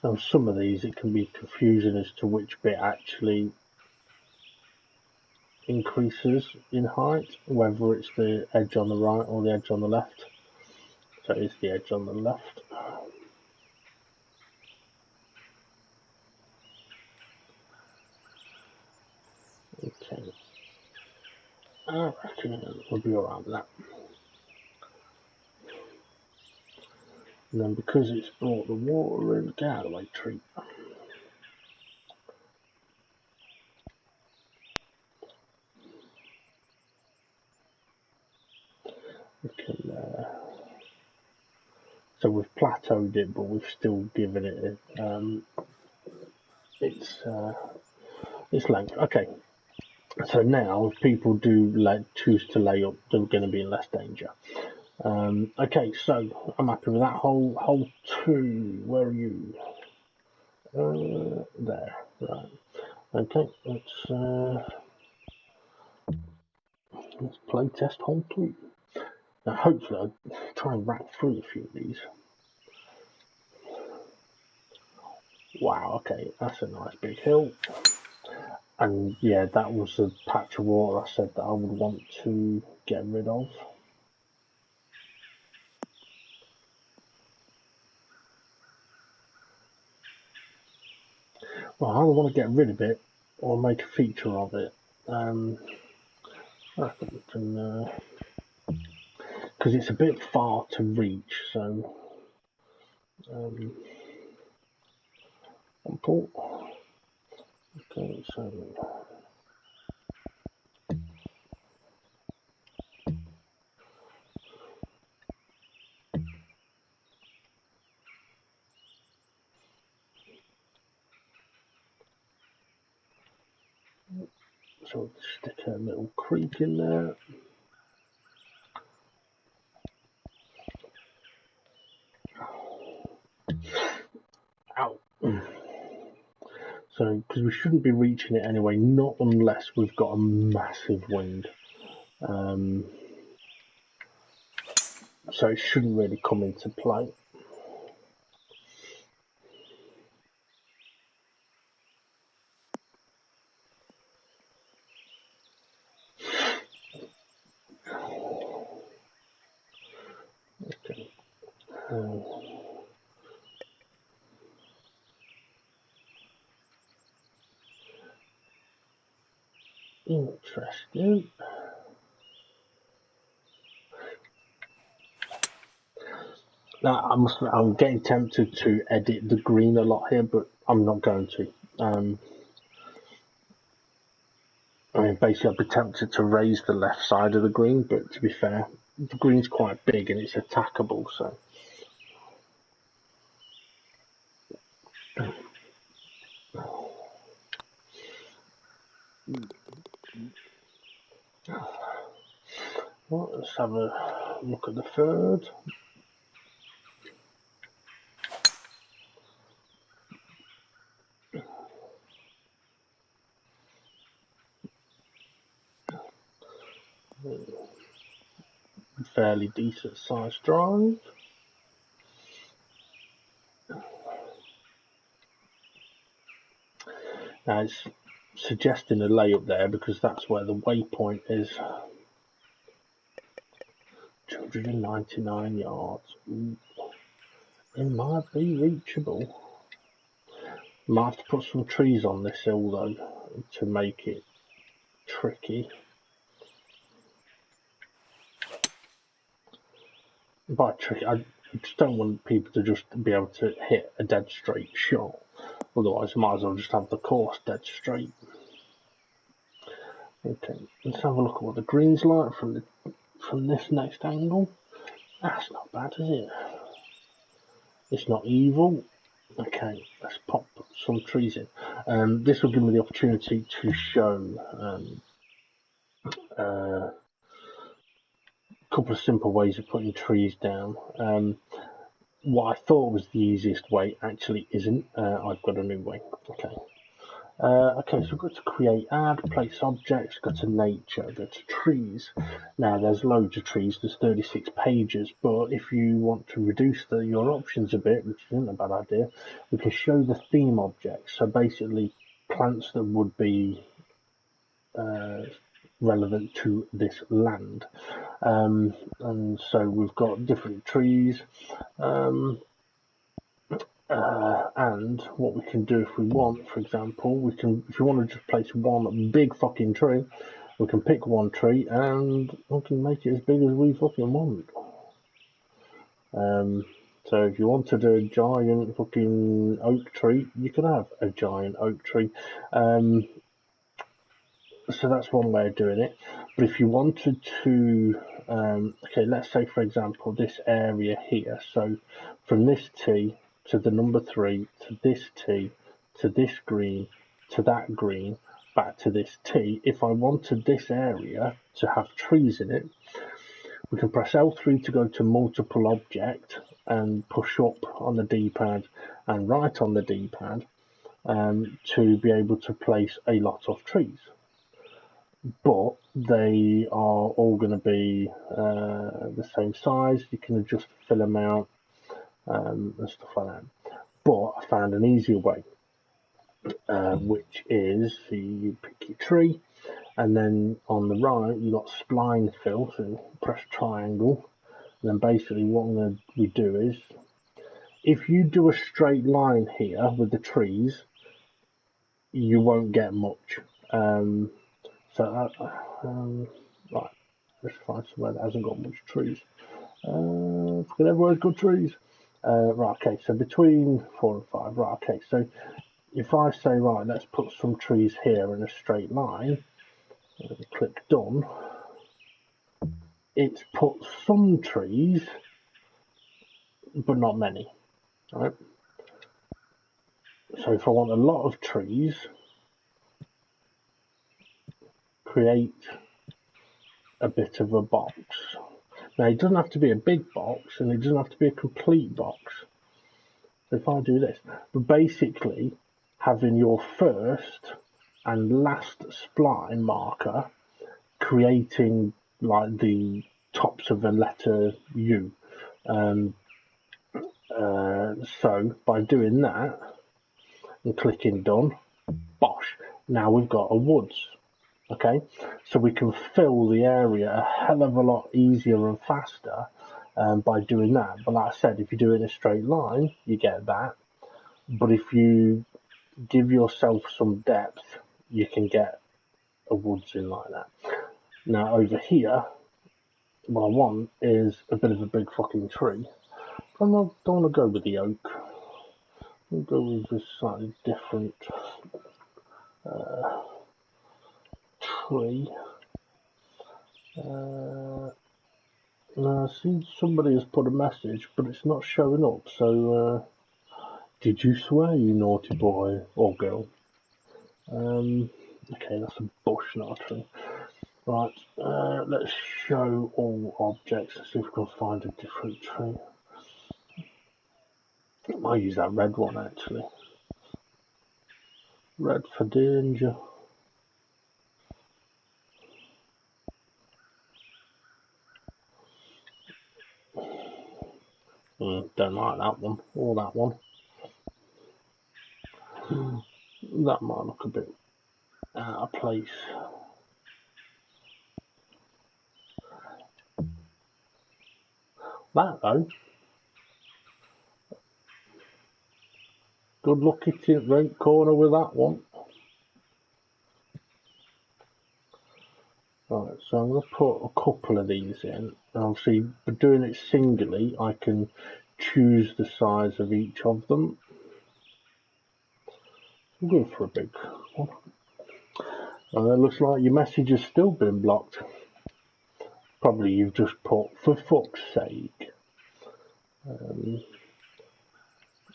Now, some of these it can be confusing as to which bit actually increases in height, whether it's the edge on the right or the edge on the left. So it's the edge on the left. Okay. I reckon we'll be around that. And then because it's brought the water in, get out of the way, tree. We can, so we've plateaued it, but we've still given it its length. Okay. So now, if people do choose to lay up, they're going to be in less danger. Okay, so I'm happy with that. Hole 2, where are you? There, right. Okay, let's play test hole 2. Now, hopefully, I'll try and rack through a few of these. Wow, okay, that's a nice big hill. And yeah, that was a patch of water I said that I would want to get rid of. Well, I either want to get rid of it or make a feature of it. I reckon we can, because it's a bit far to reach, so one port. Okay, so we'll stick a little creek in there. Ow. So, because we shouldn't be reaching it anyway, not unless we've got a massive wind. So it shouldn't really come into play. Okay. Interesting. Now, I'm getting tempted to edit the green a lot here, but I'm not going to. I mean, basically, I'd be tempted to raise the left side of the green, but to be fair, the green's quite big and it's attackable, so. Well, let's have a look at the third. Fairly decent sized drive. Now it's suggesting a layup there because that's where the waypoint is. 299 yards. Ooh. It might be reachable. Might have to put some trees on this hill though to make it tricky. By tricky, I just don't want people to just be able to hit a dead straight shot. Otherwise, I might as well just have the course dead straight. Okay, let's have a look at what the green's like from this next angle. That's not bad, is it? It's not evil. Okay, let's pop some trees in. This will give me the opportunity to show a couple of simple ways of putting trees down. What I thought was the easiest way actually isn't. I've got a new way. Okay. Okay, so we've got to create, add, place objects, go to nature, go to trees. Now there's loads of trees, there's 36 pages, but if you want to reduce your options a bit, which isn't a bad idea, we can show the theme objects. So basically plants that would be relevant to this land. And so we've got different trees. And what we can do if we want, for example, if you want to just place one big fucking tree, we can pick one tree and we can make it as big as we fucking want. So if you wanted a giant fucking oak tree, you could have a giant oak tree. So that's one way of doing it. But if you wanted to, okay, let's say for example this area here. So from this tee to the number 3 to this tee to this green to that green back to this tee. If I wanted this area to have trees in it, we can press L3 to go to multiple object and push up on the D-pad and right on the D-pad to be able to place a lot of trees. But they are all going to be the same size. You can adjust the fill amount and stuff like that. But I found an easier way, which is you pick your tree, and then on the right you've got Spline Fill. So press triangle, and then basically what we do is, if you do a straight line here with the trees, you won't get much. Right, let's find somewhere that hasn't got much trees. Forget everywhere's got trees. Right, okay, so between 4 and 5, right, okay, so if I say, right, let's put some trees here in a straight line, and click done, it's put some trees, but not many, right? So if I want a lot of trees, create a bit of a box. Now, it doesn't have to be a big box, and it doesn't have to be a complete box. So if I do this, but basically having your first and last spline marker creating like the tops of a letter U. So by doing that and clicking done, bosh, now we've got a woods. Okay, so we can fill the area a hell of a lot easier and faster by doing that. But like I said, if you do it in a straight line, you get that. But if you give yourself some depth, you can get a woods in like that. Now over here, what I want is a bit of a big fucking tree. I don't want to go with the oak. I'll go with this slightly different tree. Now, I see somebody has put a message, but it's not showing up. So, did you swear, you naughty boy or girl? Okay, that's a bush, not a tree. Right, let's show all objects. Let's see if we can find a different tree. I might use that red one actually. Red for danger. Don't like that one or that one. That might look a bit out of place. That though, good luck hitting right corner with that one. Right, so I'm going to put a couple of these in. Obviously, for doing it singly, I can choose the size of each of them. I'll go for a big one. It looks like your message has still been blocked. Probably you've just put, for fuck's sake.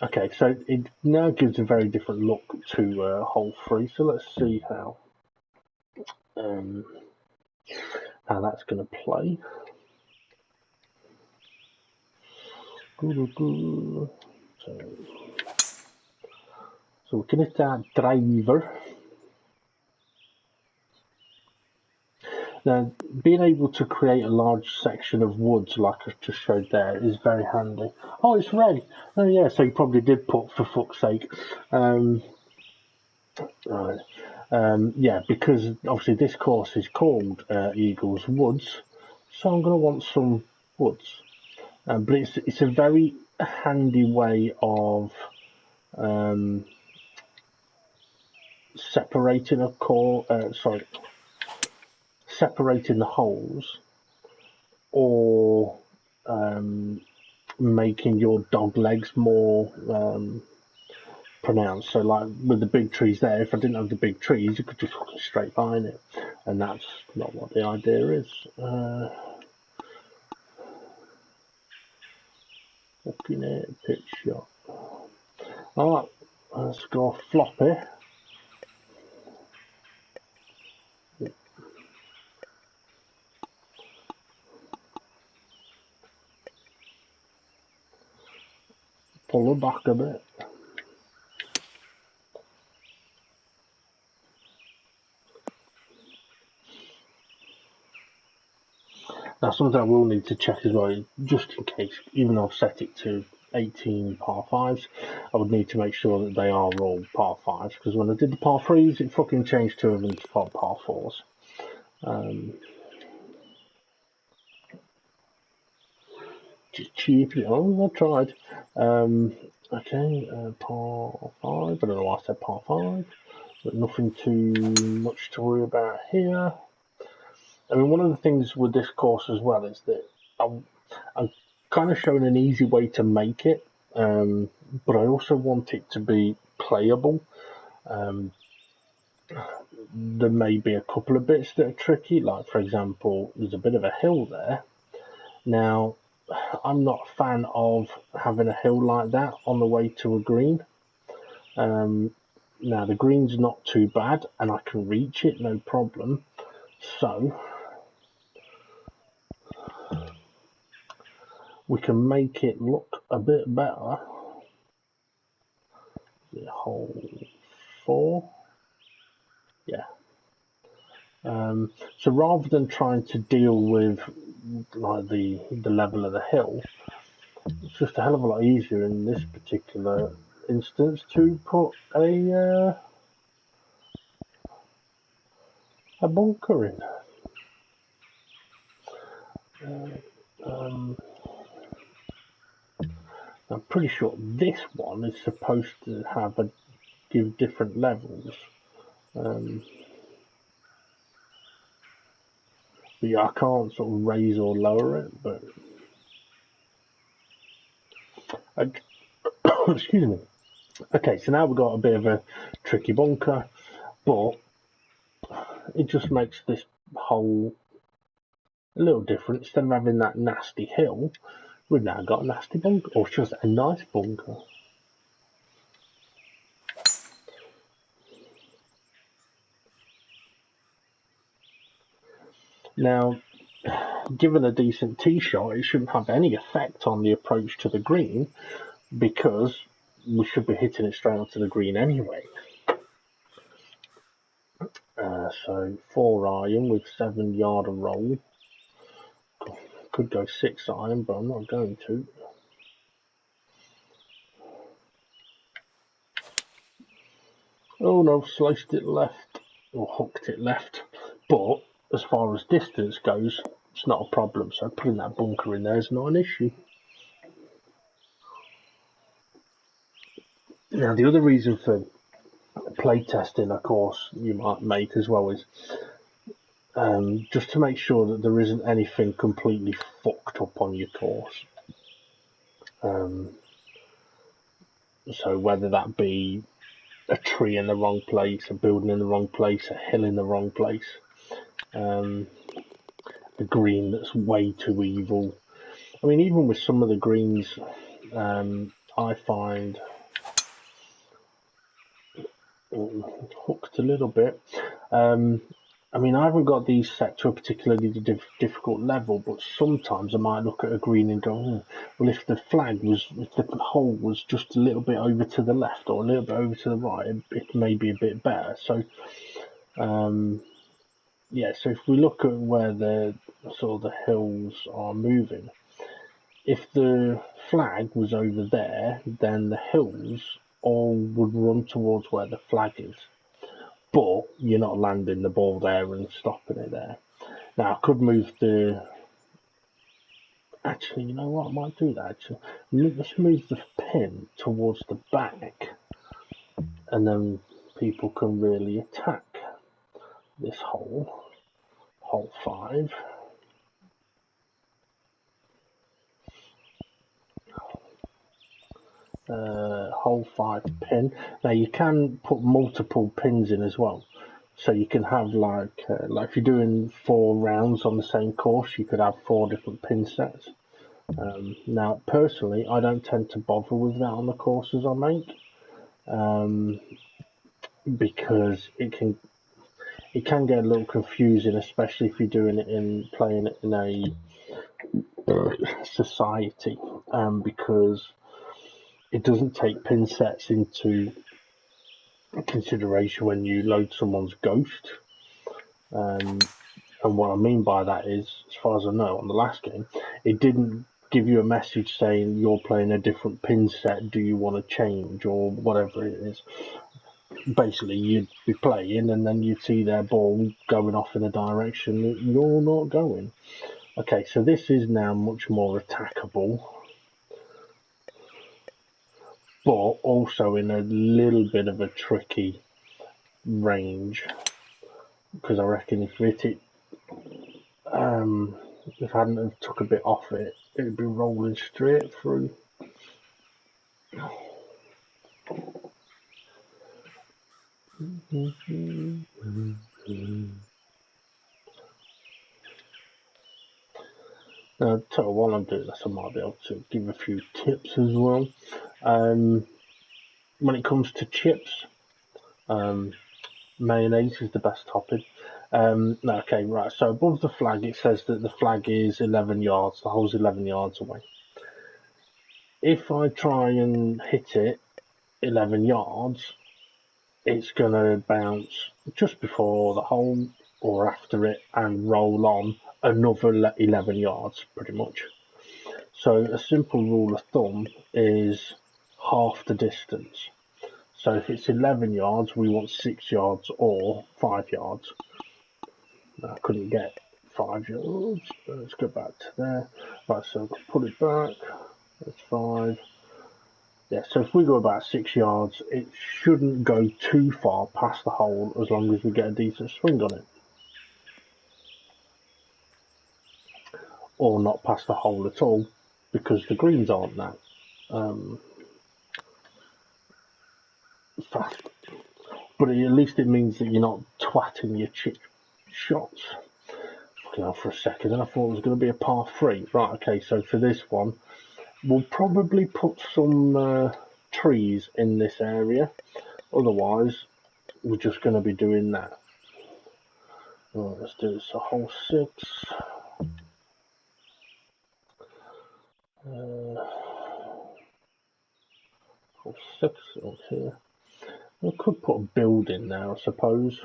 Okay, so it now gives a very different look to hole 3. So let's see how that's going to play. So we can hit that driver. Now, being able to create a large section of woods like I just showed there is very handy. Oh, it's red. Oh, yeah, so you probably did put for fuck's sake. Right. Yeah, because obviously this course is called Eagles Woods, so I'm going to want some woods. But it's a very handy way of separating separating the holes, or making your dog legs more pronounced. So like with the big trees there, if I didn't have the big trees, you could just straight line it, and that's not what the idea is. Looking at pitch shot. Alright, let's go floppy. Pull her back a bit. Now something I will need to check as well, just in case, even though I've set it to 18 par 5s, I would need to make sure that they are all par 5s, because when I did the par 3s, it fucking changed 2 of them to par 4s. Just cheap. Oh, I tried. Okay, par 5. I don't know why I said par 5. but nothing too much to worry about here. I mean, one of the things with this course as well is that I'm kind of showing an easy way to make it, but I also want it to be playable. There may be a couple of bits that are tricky, like for example, there's a bit of a hill there. Now, I'm not a fan of having a hill like that on the way to a green. Now, the green's not too bad, and I can reach it, no problem. So, we can make it look a bit better. Hole 4. Yeah. So rather than trying to deal with like the level of the hill, it's just a hell of a lot easier in this particular instance to put a bunker in. I'm pretty sure this one is supposed to give different levels. But yeah, I can't sort of raise or lower it, but excuse me. Okay, so now we've got a bit of a tricky bunker, but it just makes this hole a little different. Instead of having that nasty hill, we've now got a nasty bunker, or just a nice bunker. Now, given a decent tee shot, it shouldn't have any effect on the approach to the green because we should be hitting it straight onto the green anyway. So 4 iron with 7 yard of roll. Could go 6 iron, but I'm not going to. Oh no, sliced it left, or hooked it left. But as far as distance goes, it's not a problem. So putting that bunker in there is not an issue. Now, the other reason for play testing, of course, you might make as well is just to make sure that there isn't anything completely fucked up on your course. So whether that be a tree in the wrong place, a building in the wrong place, a hill in the wrong place, a green that's way too evil. I mean, even with some of the greens, I find hooked a little bit. I mean, I haven't got these set to a particularly difficult level, but sometimes I might look at a green and go, well, if the hole was just a little bit over to the left or a little bit over to the right, it may be a bit better. So, yeah, so if we look at where the sort of the hills are moving, if the flag was over there, then the hills all would run towards where the flag is. But you're not landing the ball there and stopping it there. Now, I could move the... Actually, you know what? I might do that, actually. Let's move the pin towards the back. And then people can really attack this hole. Hole 5. Hole 5 pin. Now, you can put multiple pins in as well. So you can have like if you're doing 4 rounds on the same course, you could have 4 different pin sets. Now, personally, I don't tend to bother with that on the courses I make, because it can get a little confusing, especially if you're doing it playing it in a society, because it doesn't take pin sets into consideration when you load someone's ghost. And what I mean by that is, as far as I know, on the last game, it didn't give you a message saying you're playing a different pin set, do you want to change, or whatever it is. Basically, you'd be playing and then you'd see their ball going off in a direction that you're not going. Okay, so this is now much more attackable, but also in a little bit of a tricky range, because I reckon if you hit it, if I hadn't have took a bit off it, it'd be rolling straight through. Now, while I'm doing this, I might be able to give a few tips as well. When it comes to chips, mayonnaise is the best topping. Okay, right. So above the flag, it says that the flag is 11 yards. The hole's 11 yards away. If I try and hit it 11 yards, it's going to bounce just before the hole or after it and roll on another 11 yards, pretty much. So a simple rule of thumb is half the distance. So if it's 11 yards, we want 6 yards or 5 yards. I couldn't get 5 yards. Let's go back to there. Right, so put it back. That's 5. Yeah, so if we go about 6 yards, it shouldn't go too far past the hole as long as we get a decent swing on it. Or not past the hole at all, because the greens aren't that fast. But at least it means that you're not twatting your chip shots. Fucking hell, for a second, and I thought it was going to be a par 3. Right, okay, so for this one, we'll probably put some trees in this area. Otherwise, we're just going to be doing that. Right, let's do this. So hole 6. Hole 6 up here. I could put a building there, I suppose.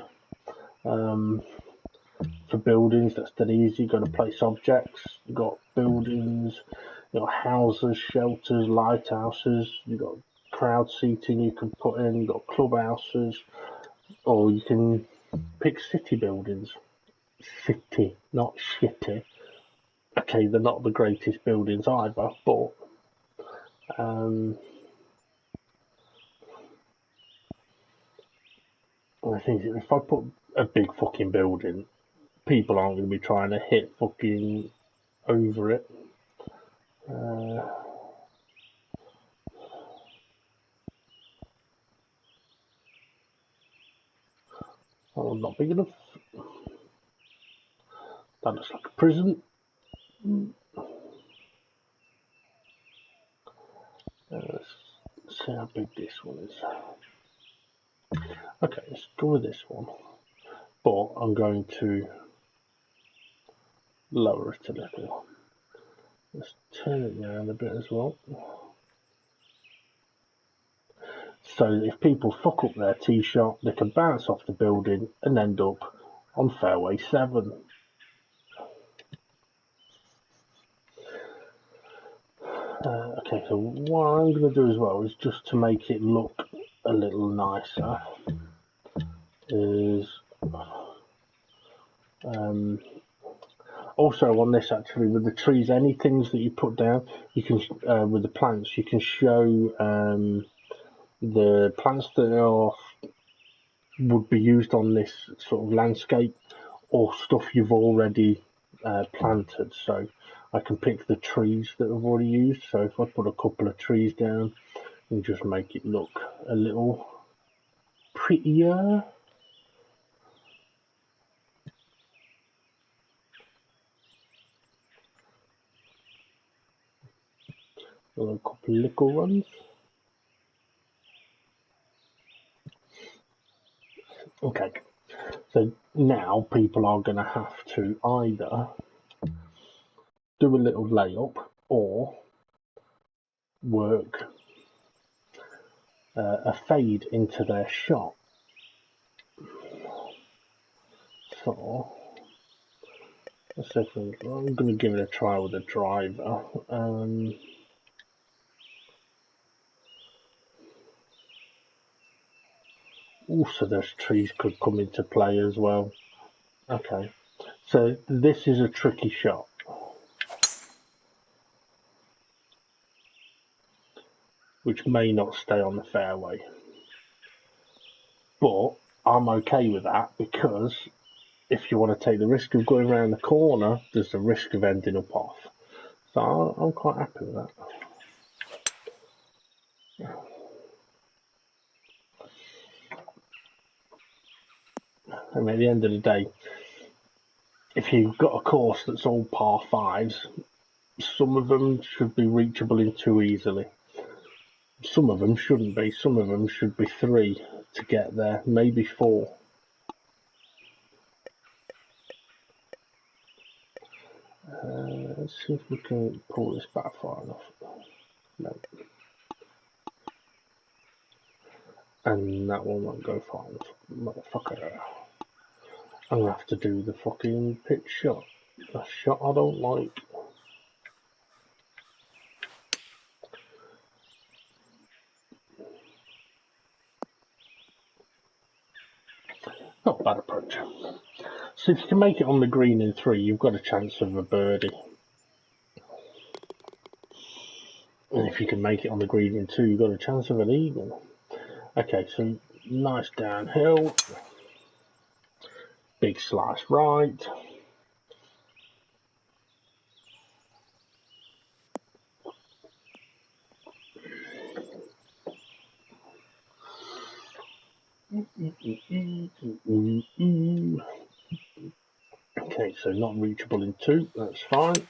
For buildings, that's dead easy. You've got to place objects. You've got buildings. You've got houses, shelters, lighthouses. You've got crowd seating you can put in. You've got clubhouses. Or you can pick city buildings. City, not shitty. Okay, they're not the greatest buildings either, but I think if I put a big fucking building, people aren't going to be trying to hit fucking over it. Oh, not big enough. That looks like a prison. Let's see how big this one is. Okay, let's go with this one. But I'm going to lower it a little. Let's turn it around a bit as well. So if people fuck up their tee shot, they can bounce off the building and end up on fairway 7. Okay, so what I'm going to do as well is just to make it look a little nicer is also on this actually with the trees, any things that you put down, you can with the plants, you can show the plants that would be used on this sort of landscape or stuff you've already planted. So I can pick the trees that I've already used. So if I put a couple of trees down and just make it look a little prettier. A couple of little ones. Okay, so now people are going to have to either do a little layup or work a fade into their shot. So let's see if I'm going to give it a try with a driver. Also, those trees could come into play as well. Okay, so this is a tricky shot. Which may not stay on the fairway. But I'm okay with that, because if you want to take the risk of going around the corner, there's the risk of ending up off. So I'm quite happy with that. I mean, at the end of the day, if you've got a course that's all par fives, some of them should be reachable in two easily. Some of them shouldn't be. Some of them should be three to get there, maybe four. Let's see if we can pull this back far enough. No. And that one won't go far enough. Motherfucker. I'm gonna have to do the fucking pitch shot. A shot I don't like. Not a bad approach. So if you can make it on the green in three, you've got a chance of a birdie. And if you can make it on the green in two, you've got a chance of an eagle. Okay, so nice downhill. Big slice right. Okay, so not reachable in two, that's fine.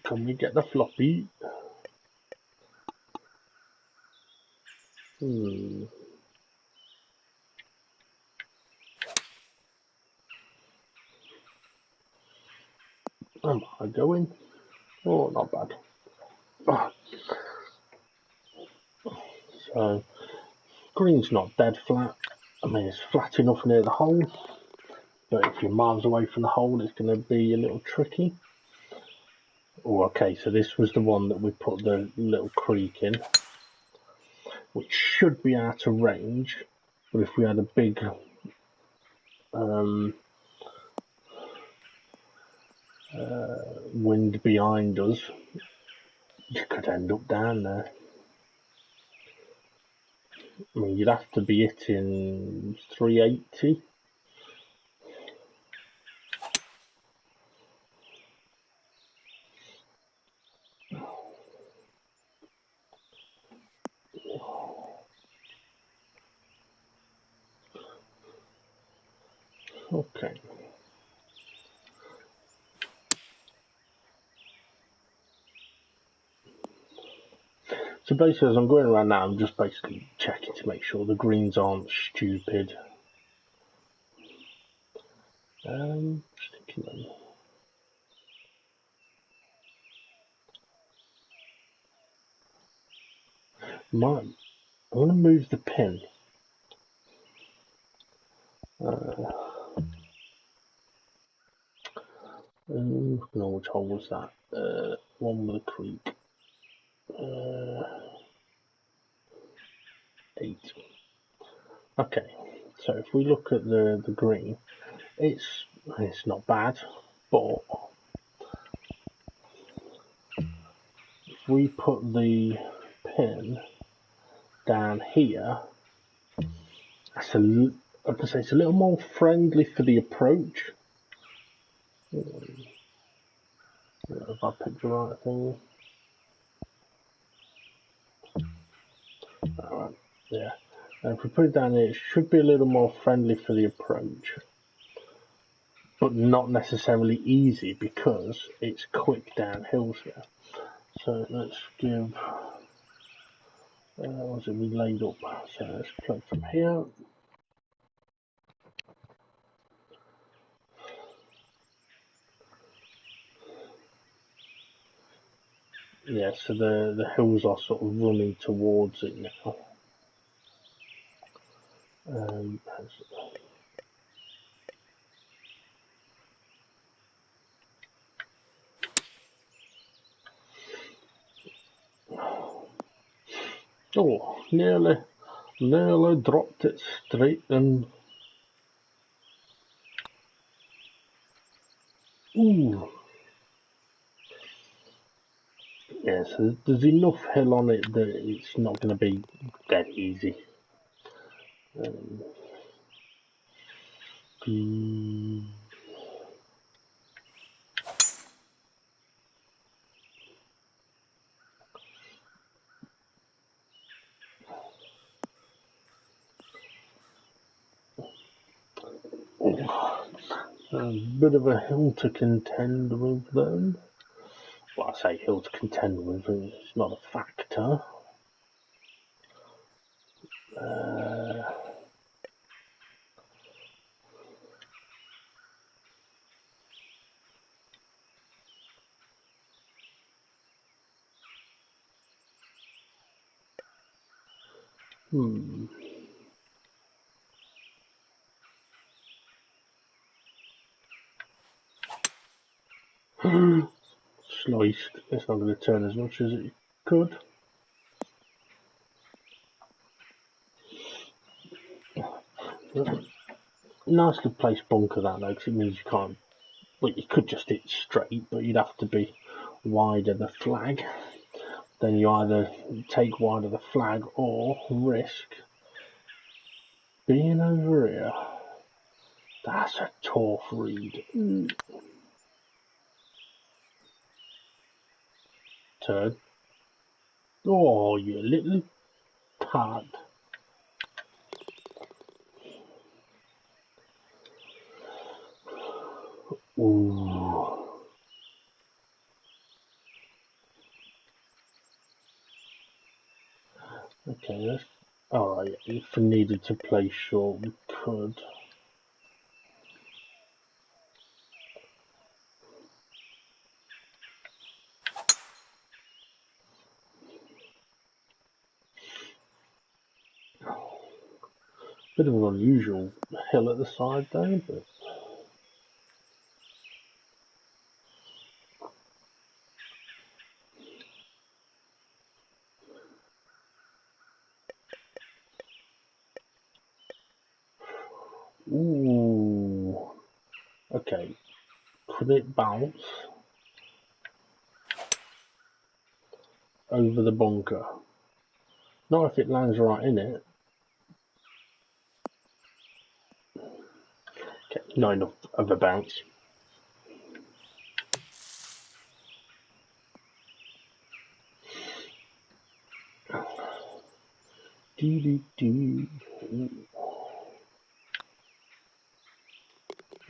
Can we get the floppy? Am I going? Oh, not bad. So, green's not dead flat. I mean, it's flat enough near the hole, but if you're miles away from the hole, it's going to be a little tricky. Oh, okay, so this was the one that we put the little creek in, which should be out of range, but if we had a big wind behind us, you could end up down there. I mean, you'd have to be hitting 380. Okay. So basically, as I'm going around now, I'm just basically checking to make sure the greens aren't stupid. Just thinking I'm going to move the pin. No, which hole was that? One with a creek. 8. Okay, so if we look at the green, it's not bad, but if we put the pin down here, that's I can say it's a little more friendly for the approach. If I picked the right thing. Alright, yeah. And if we put it down here, it should be a little more friendly for the approach, but not necessarily easy because it's quick downhills here. So let's give, what's it we laid up? So let's play from here. Yeah, so the hills are sort of running towards it now. Oh, nearly. Nearly dropped it straight and... Ooh. Yeah, so there's enough hill on it that it's not going to be dead easy. A bit of a hill to contend with then. Well, I say hill to contend with, it's not a factor. Sliced. It's not going to turn as much as it could. Nicely placed bunker that though, because it means you can't. Well, you could just hit straight, but you'd have to be wide of the flag. Then you either take wide of the flag or risk being over here. That's a tough read. Turn. Oh, you little tad. Ooh. Okay, that's alright. If we needed to play short, we could. Bit of an unusual hill at the side though, but ooh. Okay. Could it bounce over the bunker? Not if it lands right in it. Okay, not enough of a bounce.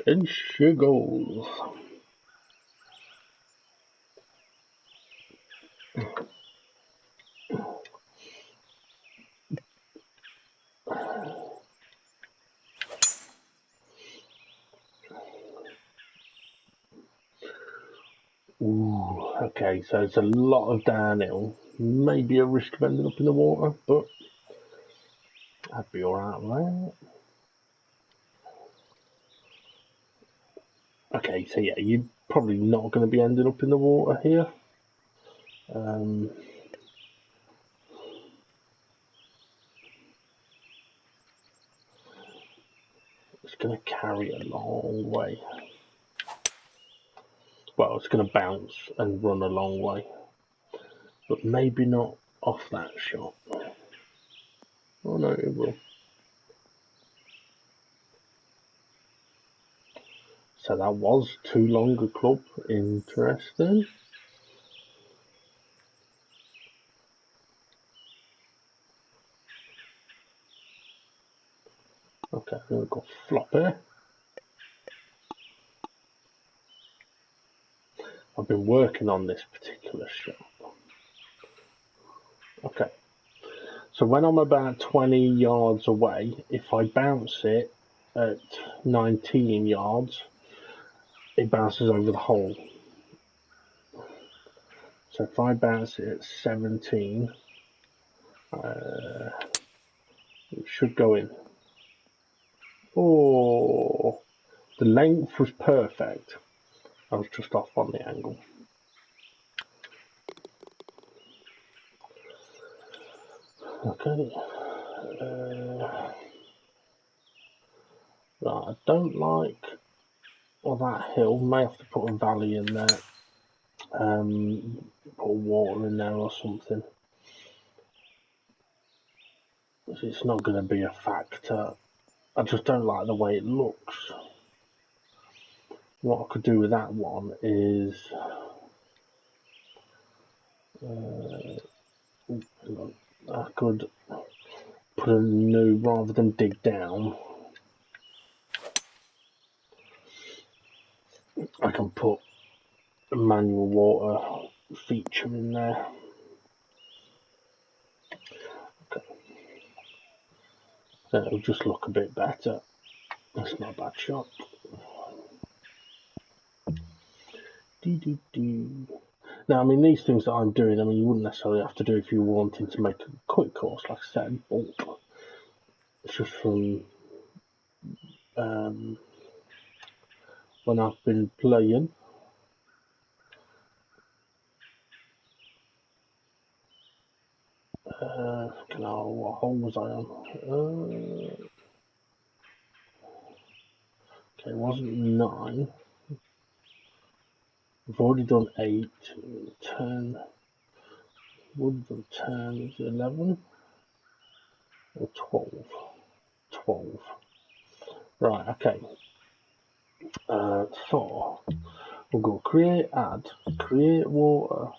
And she goes. Ooh, okay, so it's a lot of downhill. Maybe a risk of ending up in the water, but I'd be alright with that. Okay, so yeah, you're probably not going to be ending up in the water here. It's going to carry a long way. Well, it's going to bounce and run a long way, but maybe not off that shot. Oh no, it will. So that was too long a club. Interesting. Okay, I'm going to go flop here. I've been working on this particular shot. Okay. So when I'm about 20 yards away, if I bounce it at 19 yards, it bounces over the hole. So if I bounce it at 17, it should go in. Oh, the length was perfect. I was just off on the angle. Okay, Right, I don't like that hill. May have to put a valley in there. Put water in there or something. It's not going to be a factor. I just don't like the way it looks. What I could do with that one is I could put a new, rather than dig down, I can put a manual water feature in there. Okay. Then it'll just look a bit better. That's not a bad shot. Now, I mean, these things that I'm doing, I mean, you wouldn't necessarily have to do if you were wanting to make a quick course, like I said, but it's just from when I've been playing. What hole was I on? Okay, it wasn't 9. We've already done 8, 10. Would have done 10. Is it 11 or 12? 12. Right, okay. So we'll go create, add, create water.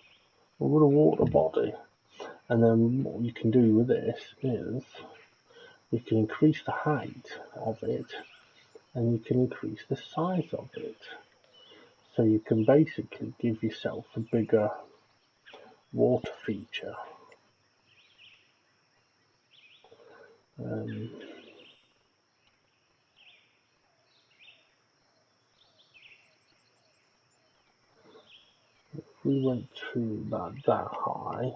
We'll go to water body, and then what you can do with this is you can increase the height of it, and you can increase the size of it. So you can basically give yourself a bigger water feature. We went to that high.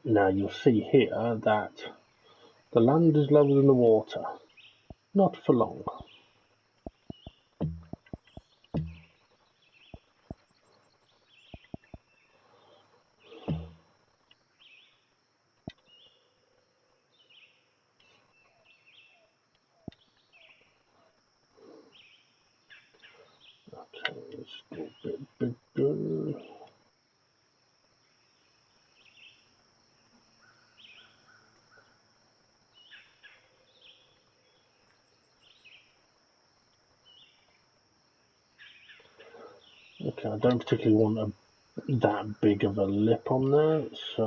Now you'll see here that the land is lower than the water. Not for long. Okay, let's go a bit bigger. Okay, I don't particularly want that big of a lip on there, so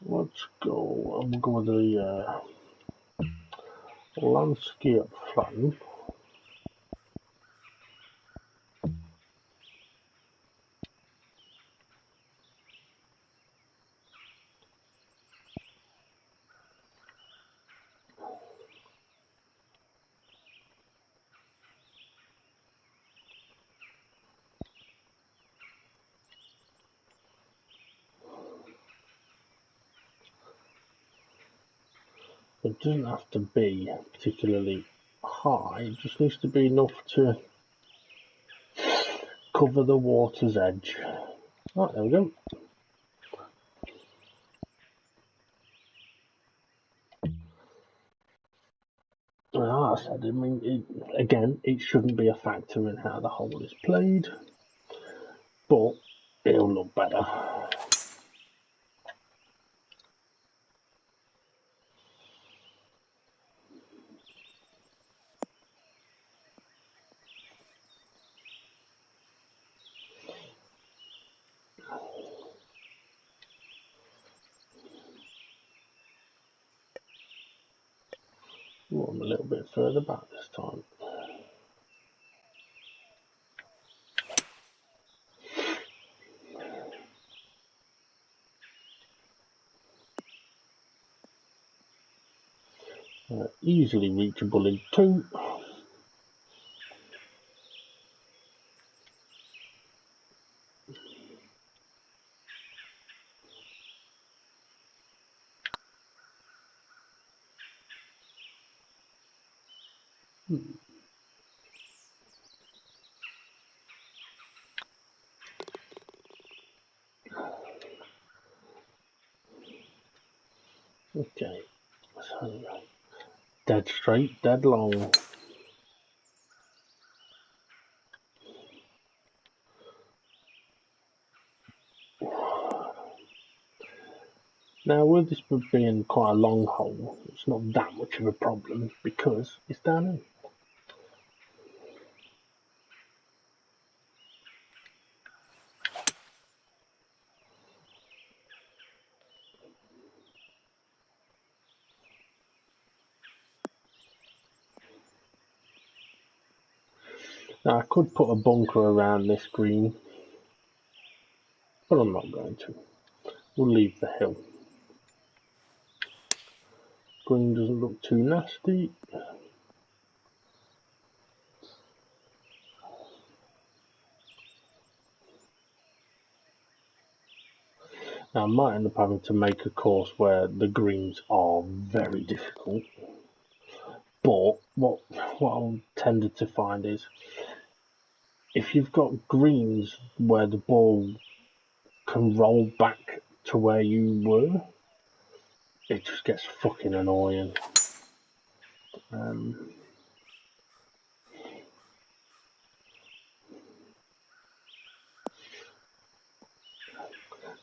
let's go. I'm going to go with the landscape flatten. It doesn't have to be particularly high, it just needs to be enough to cover the water's edge. Right, there we go. Like I said, I mean, it shouldn't be a factor in how the hole is played, but it'll look better. Ooh, I'm a little bit further back this time. Easily reachable in 2. Dead straight, dead long. Now, with this being quite a long hole, it's not that much of a problem because it's down in. Now, I could put a bunker around this green, but I'm not going to. We'll leave the hill. Green doesn't look too nasty. Now, I might end up having to make a course where the greens are very difficult. But what I've tended to find is if you've got greens where the ball can roll back to where you were, it just gets fucking annoying.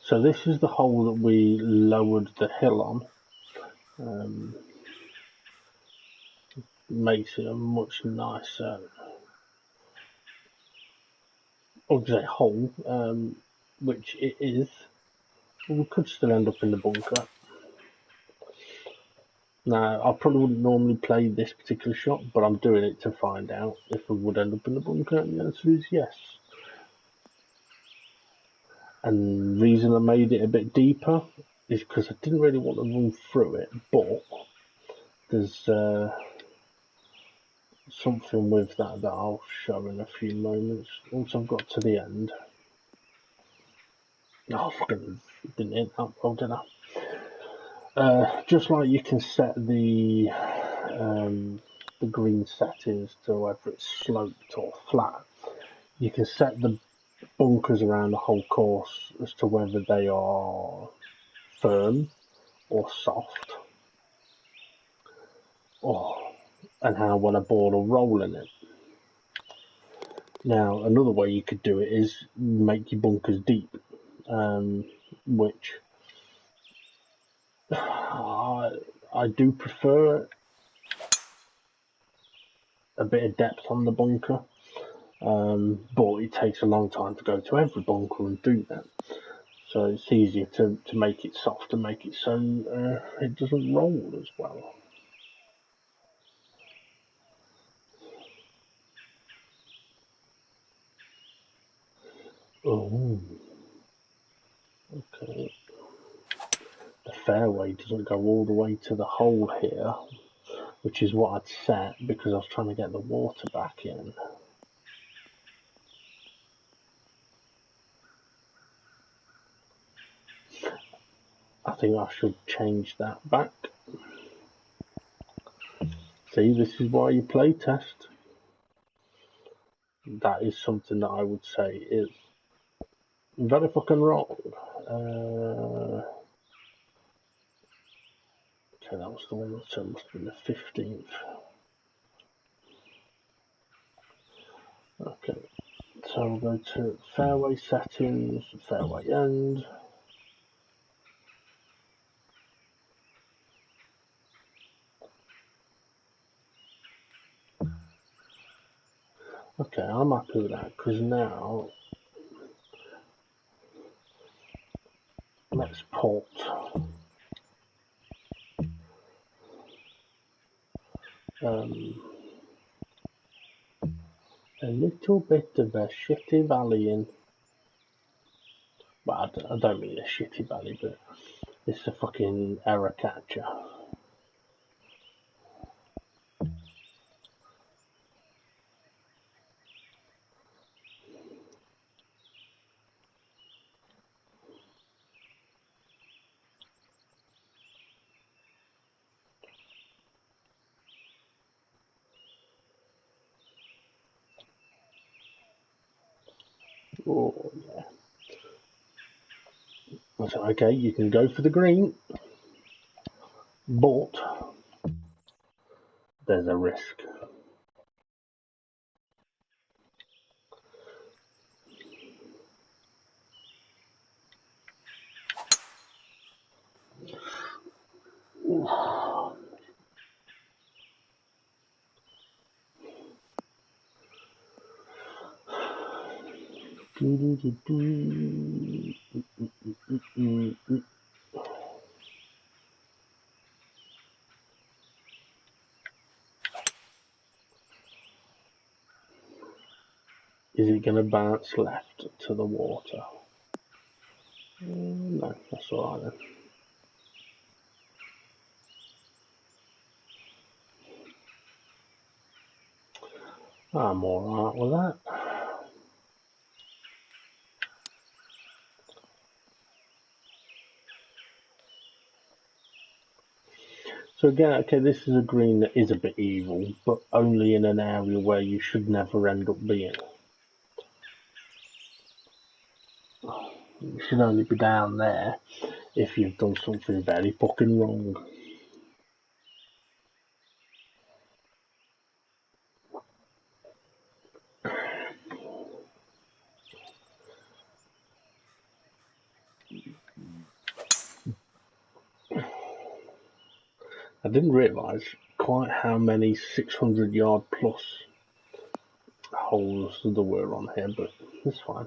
So this is the hole that we lowered the hill on. Makes it a much nicer hole, which it is. We could still end up in the bunker. Now, I probably wouldn't normally play this particular shot, but I'm doing it to find out if we would end up in the bunker, and the answer is yes. And the reason I made it a bit deeper is because I didn't really want to run through it, but there's something with that I'll show in a few moments once I've got to the end. Oh, fucking didn't hit that well, did I? Just like you can set the green settings to whether it's sloped or flat, you can set the bunkers around the whole course as to whether they are firm or soft, and how well a ball will roll in it. Now, another way you could do it is make your bunkers deep, which I do prefer a bit of depth on the bunker, but it takes a long time to go to every bunker and do that. So it's easier to make it soft and make it so it doesn't roll as well. Oh, okay. The fairway doesn't go all the way to the hole here, which is what I'd set because I was trying to get the water back in. I think I should change that back. See, this is why you play test. That is something that I would say is very fucking wrong. Okay, that was the one, so it must have been the 15th. Okay, so we'll go to fairway settings, fairway end. Okay, I'm happy with that because now let's put a little bit of a shitty valley in. Well, I don't mean a shitty valley, but it's a fucking error catcher. Oh, yeah. So, okay, you can go for the green, but there's a risk. Is it going to bounce left to the water? No, that's all right then. I'm all right with that. So again, okay, this is a green that is a bit evil, but only in an area where you should never end up being. You should only be down there if you've done something very fucking wrong. I didn't realise quite how many 600-yard plus holes there were on here, but it's fine.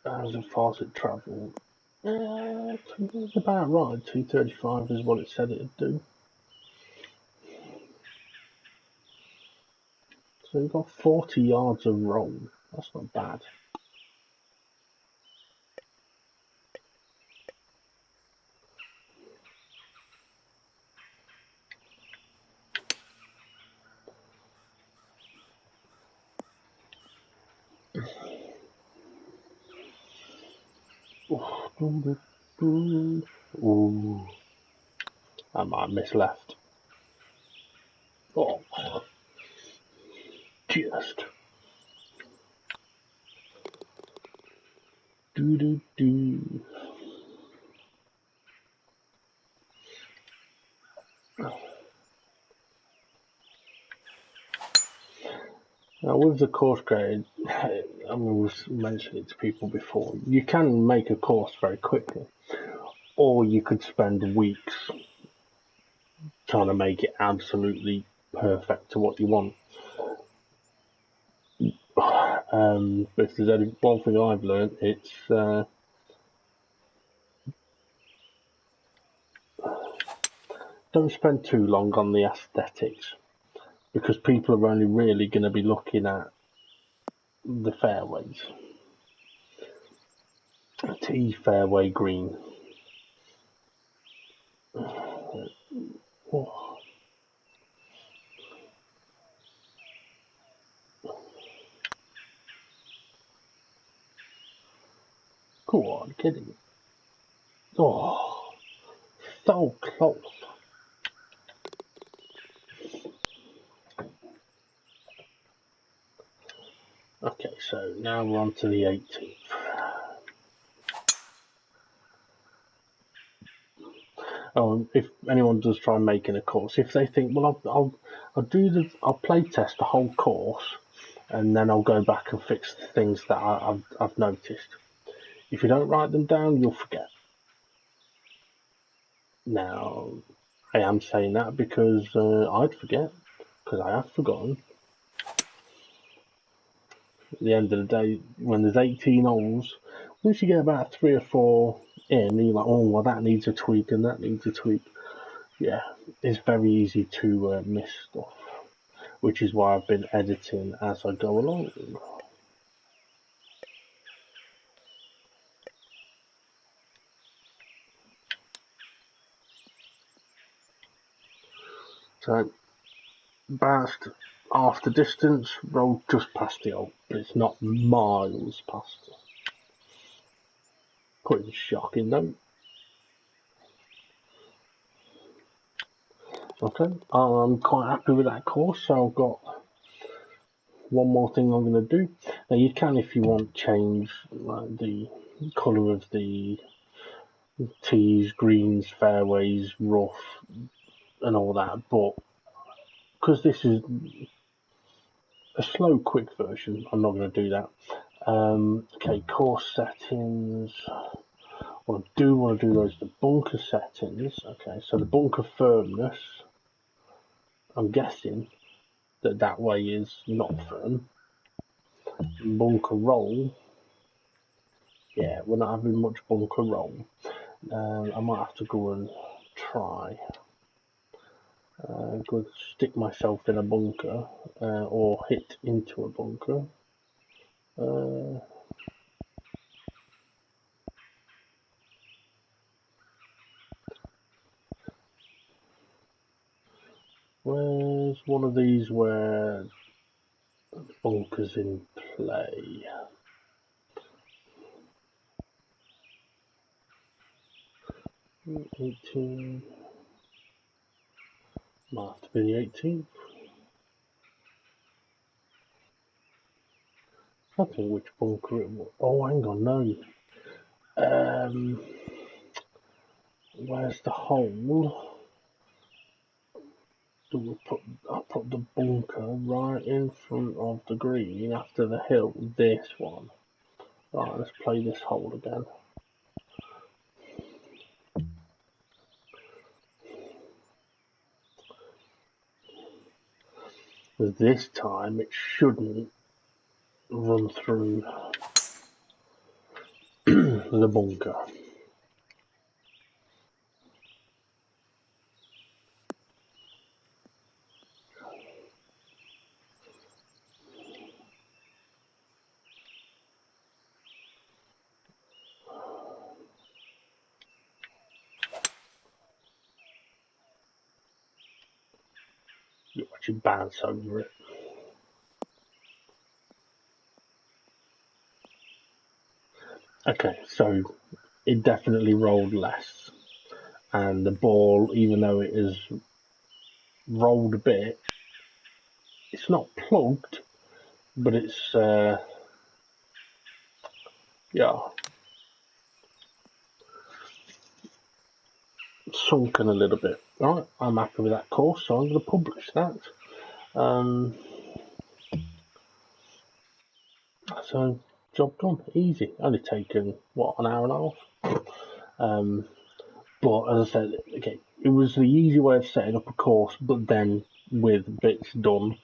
As far as it travelled, it's about right. 235 is what it said it'd do. So you've got 40 yards of roll. That's not bad. Ooh, I might miss left. Oh, just. Do. Now with the course grade, I mean, we've mentioned it to people before, you can make a course very quickly, or you could spend weeks trying to make it absolutely perfect to what you want. But if there's only one thing I've learned, it's don't spend too long on the aesthetics, because people are only really going to be looking at the fairways. Tee, fairway, green. Oh. Come on, kidding me. Oh, so close. Okay, so now we're on to the 18th. If anyone does try making a course, if they think, well, I'll play test the whole course, and then I'll go back and fix the things that I've noticed. If you don't write them down, you'll forget. Now, I am saying that because I'd forget, because I have forgotten. At the end of the day, when there's 18 holes, once you get about 3 or 4 in, you're like, oh, well, that needs a tweak and that needs a tweak. Yeah, it's very easy to miss stuff, which is why I've been editing as I go along. So, bounced half the distance, rolled just past the hole, but it's not miles past. Pretty shocking though. Okay, I'm quite happy with that course, so I've got one more thing I'm going to do. Now you can, if you want, change like the colour of the tees, greens, fairways, rough, and all that, but because this is a slow, quick version, I'm not going to do that. Okay, course settings. Well, I do want to do those, the bunker settings. Okay, so the bunker firmness, I'm guessing that way is not firm. Bunker roll, yeah, we're not having much bunker roll. I might have to go and try. Go and stick myself in a bunker or hit into a bunker. Where's one of these where bunkers in play? 18. Might have to be the 18th. I don't think which bunker it was. Oh, hang on, no. Where's the hole? I put the bunker right in front of the green after the hill. This one. Right, let's play this hole again. This time it shouldn't run through the bunker. You actually bounce over it. Okay, so it definitely rolled less. And the ball, even though it is rolled a bit, it's not plugged, but it's, yeah, sunken a little bit. Alright, I'm happy with that course, so I'm going to publish that. So, job done. Easy. Only taken, what, an hour and a half? But as I said, okay, it was the easy way of setting up a course, but then with bits done.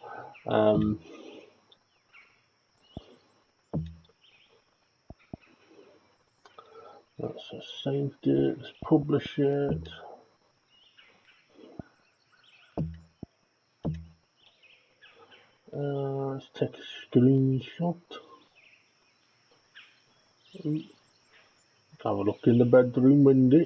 That's saved it. Let's publish it. Let's take a screenshot. Have a look in the bedroom window.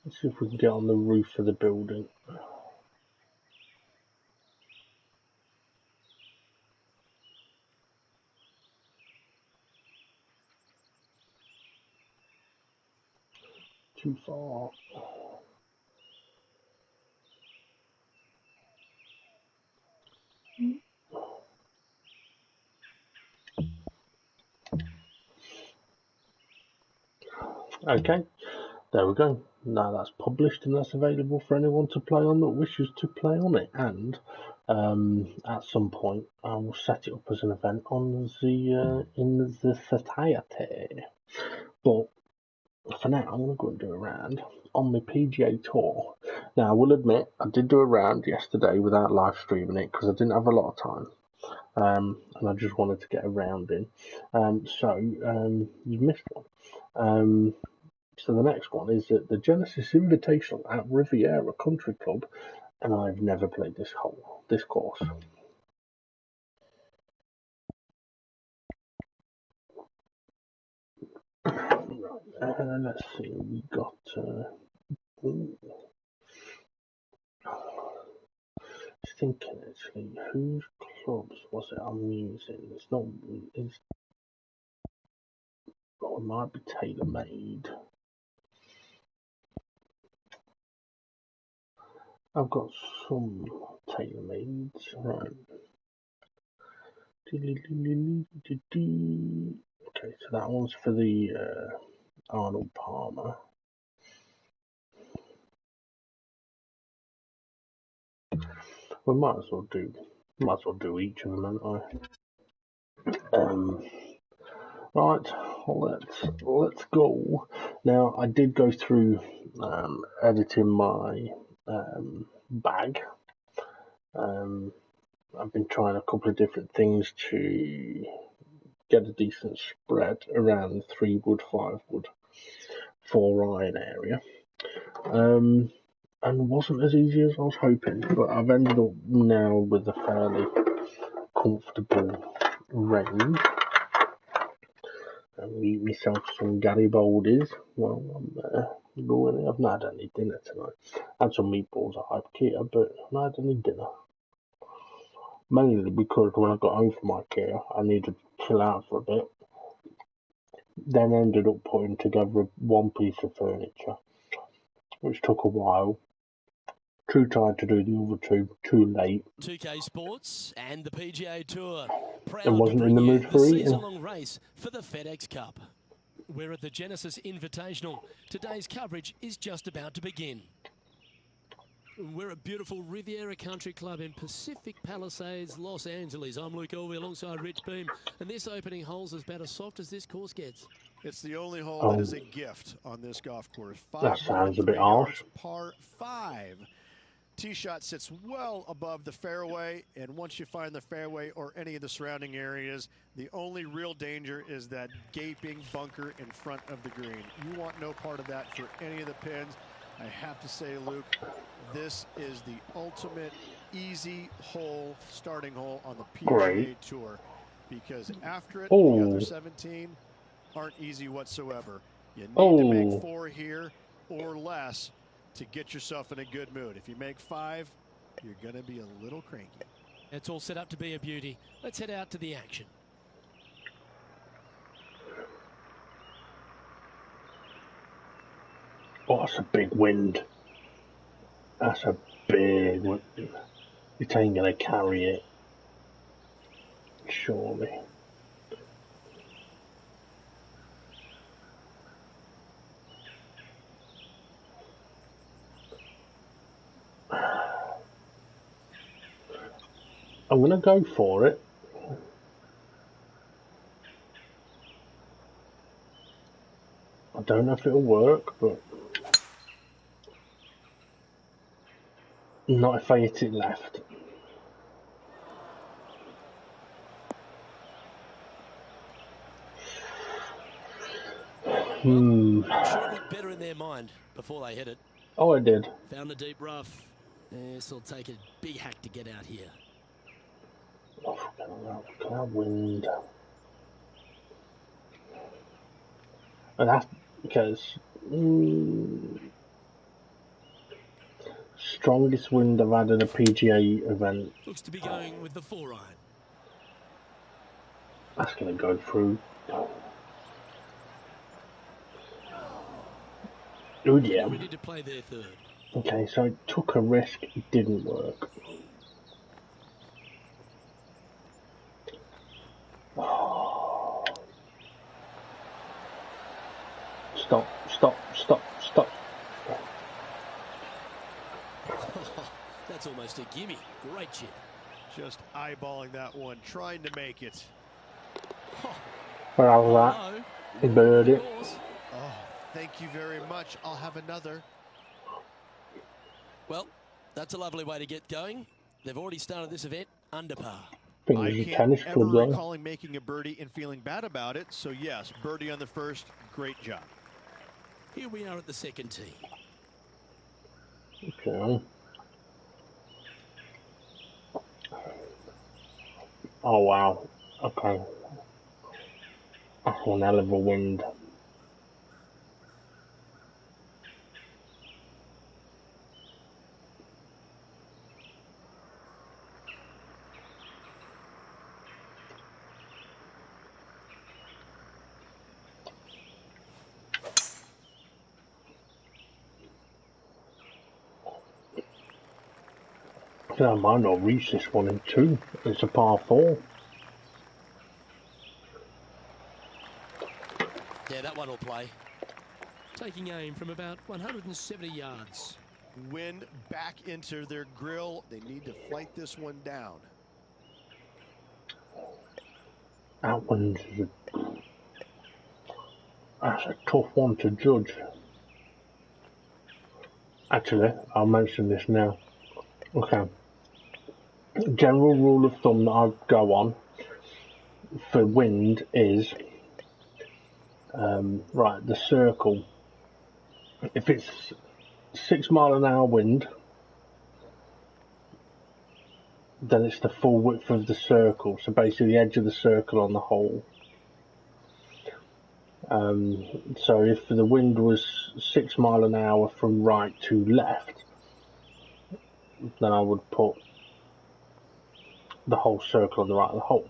Let's see if we can get on the roof of the building. Too far. Okay, there we go. Now that's published and that's available for anyone to play on that wishes to play on it. And at some point, I will set it up as an event on the in the society. But for now, I'm going to go and do a round on my PGA Tour. Now, I will admit, I did do a round yesterday without live streaming it because I didn't have a lot of time. And I just wanted to get a round in. So you've missed one. So the next one is at the Genesis Invitational at Riviera Country Club, and I've never played this course. Right, let's see, we got Just thinking actually, whose clubs was it I'm using? It's not. It's. Oh, it might be tailor-made. I've got some tailor-mades, right? Okay, so that one's for the Arnold Palmer. We might as well do each of them, haven't I? Right, let's go. Now I did go through editing my bag. I've been trying a couple of different things to get a decent spread around the 3-wood, 5-wood, 4-iron area. And wasn't as easy as I was hoping, but I've ended up now with a fairly comfortable range. And eat myself some Garibaldi's while I'm going. I've not had any dinner tonight. I had some meatballs at IKEA, but I've not had any dinner. Mainly because when I got home from IKEA, I needed to chill out for a bit. Then ended up putting together one piece of furniture, which took a while. Too tired to do the other two, too late. 2K Sports and the PGA Tour proud And wasn't to in bring the you mood the for eating. season-long race for the FedEx Cup. We're at the Genesis Invitational. Today's coverage is just about to begin. We're at beautiful Riviera Country Club in Pacific Palisades, Los Angeles. I'm Luke Elvey alongside Rich Beam, and this opening hole's about as soft as this course gets. It's the only hole that is a gift on this golf course. That sounds a bit harsh. Par 5. Tee shot sits well above the fairway, and once you find the fairway or any of the surrounding areas, the only real danger is that gaping bunker in front of the green. You want no part of that for any of the pins. I have to say, Luke, this is the ultimate easy hole, starting hole on the PGA Tour, because after it, the other 17 aren't easy whatsoever. You need to make 4 here or less to get yourself in a good mood. If you make 5, you're going to be a little cranky. It's all set up to be a beauty. Let's head out to the action. Oh, that's a big wind. That's a big wind. It ain't gonna carry it. Surely. I'm gonna go for it. I don't know if it'll work, but not if I hit it left. I'm sure it looked better in their mind before they hit it. Oh, I did. Found the deep rough. This will take a big hack to get out here. Oh, look at that wind. And that's because strongest wind I've had in a PGA event. Looks to be going with the 4-iron. That's going to go through. Oh yeah. Ready to play their third. Okay, so I took a risk. It didn't work. Oh. Stop! Stop! Stop! Stop! That's almost a gimme. Great chip. Just eyeballing that one, trying to make it. Where I was at, bird it. Oh, thank you very much. I'll have another. Well, that's a lovely way to get going. They've already started this event under par. I can't ever recall making a birdie and feeling bad about it. So yes, birdie on the first. Great job. Here we are at the second tee. Okay. Oh wow. Okay. That's one hell of a wind. I might not reach this one in 2. It's a par 4. Yeah, that one will play. Taking aim from about 170 yards. Wind back into their grill. They need to flight this one down. That one's that's a tough one to judge. Actually, I'll mention this now. Okay. General rule of thumb that I go on for wind is right, the circle. If it's 6 mile an hour wind, then it's the full width of the circle. So basically the edge of the circle on the hole. So if the wind was 6 mile an hour from right to left, then I would put the whole circle on the right of the hole.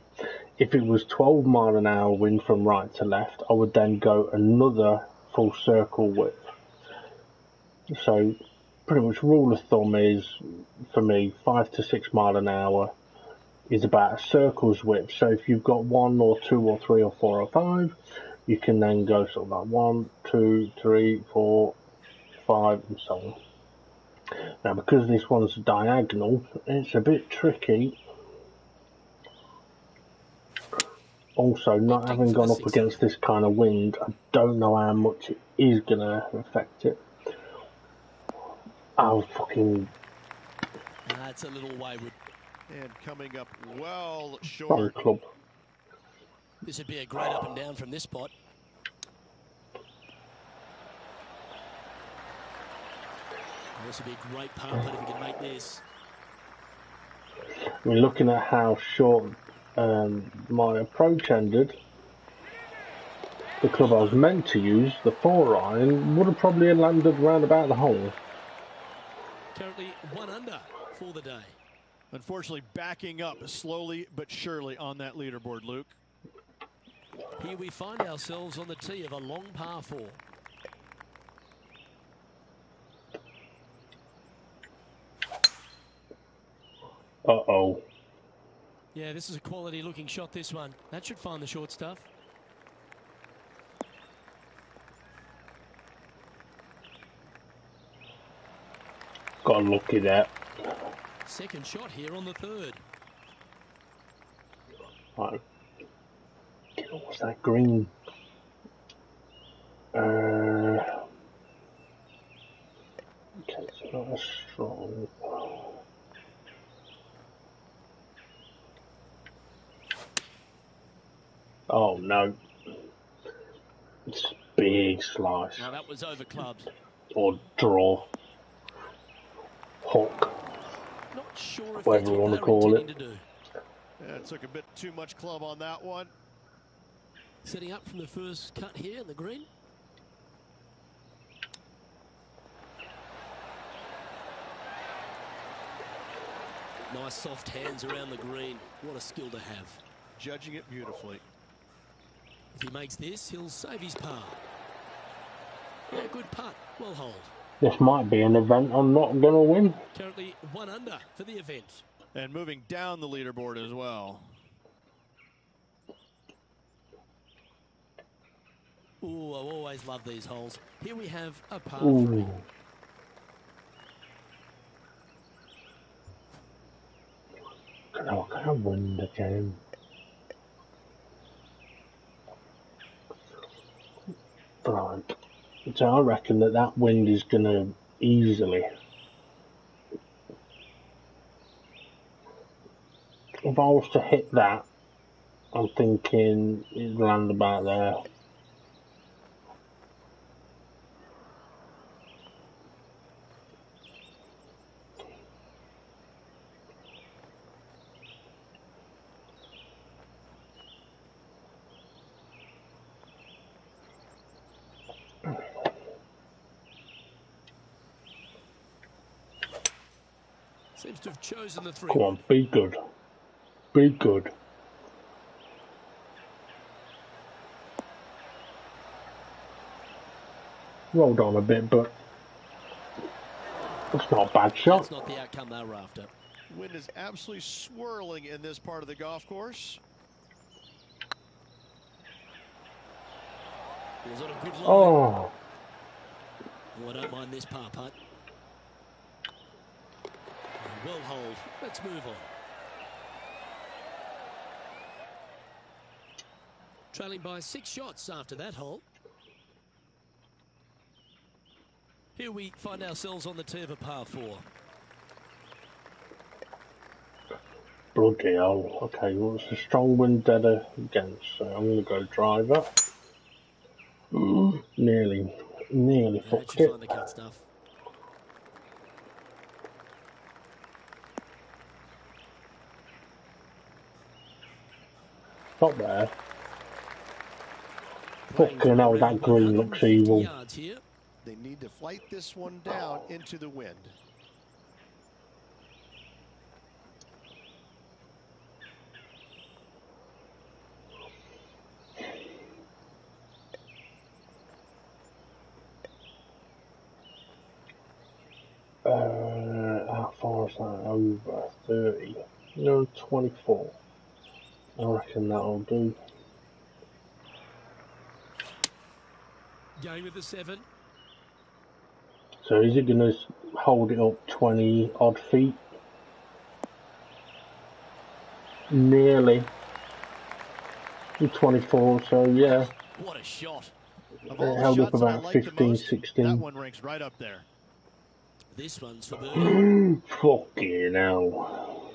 If it was 12 mile an hour wind from right to left, I would then go another full circle width. So pretty much rule of thumb is, for me, 5 to 6 mile an hour is about a circle's width. So if you've got 1 or 2 or 3 or 4 or 5, you can then go sort of like 1, 2, 3, 4, 5 and so on. Now because this one's diagonal, it's a bit tricky. Also, not having gone up against this kind of wind, I don't know how much it is going to affect it. Oh, fucking... That's a little wayward. And coming up well wrong short. club. This would be a great up and down from this spot. This would be a great par putt if he can make this. I mean, looking at how short my approach ended, the club I was meant to use, the 4-iron, would have probably landed round about the hole. Currently 1 under for the day. Unfortunately, backing up slowly but surely on that leaderboard, Luke. Here we find ourselves on the tee of a long par 4. Uh-oh. Yeah, this is a quality looking shot, this one. That should find the short stuff. Got to look at that. Second shot here on the 3rd. Right. What's that green? Okay, it's not as strong. Oh no. It's a big slice. Now that was over clubbed. Or draw. Hook. Not sure if whatever that's you what want to they're call intending it. to do. Yeah, it took a bit too much club on that one. Setting up from the first cut here in the green. Nice soft hands around the green. What a skill to have. Judging it beautifully. If he makes this, he'll save his par. Yeah, good putt. Well hold. This might be an event I'm not going to win. Currently 1 under for the event. And moving down the leaderboard as well. Ooh, I always love these holes. Here we have a par 3. I can't win the game. Right. So I reckon that wind is going to easily. If I was to hit that, I'm thinking it'd land about there. Seems to have chosen the 3. Come on, be good. Be good. Rolled on a bit, but it's not a bad shot. That's not the outcome they were after. Wind is absolutely swirling in this part of the golf course. Was on a good line. Oh, Oh, I don't mind this par putt. Well hold. Let's move on. Trailing by 6 shots after that hole. Here we find ourselves on the tee of a par 4. bloody hell. Okay, well, it's a strong wind dead against, so I'm going to go driver. Nearly That fucked should it. find the cut stuff. Not bad. Playing Fucking hell, for that green looks 150 evil. yards here. They need to flight this one down into the wind. How far is that over? 30? No, 24. I reckon that'll do. Going with the 7. So is it going to hold it up 20 odd feet? Nearly. 24, so yeah. What a shot. Of all It the held up shots that I about like the 15, most, 16. that one ranks right up there. This one's for birdie. Fucking hell.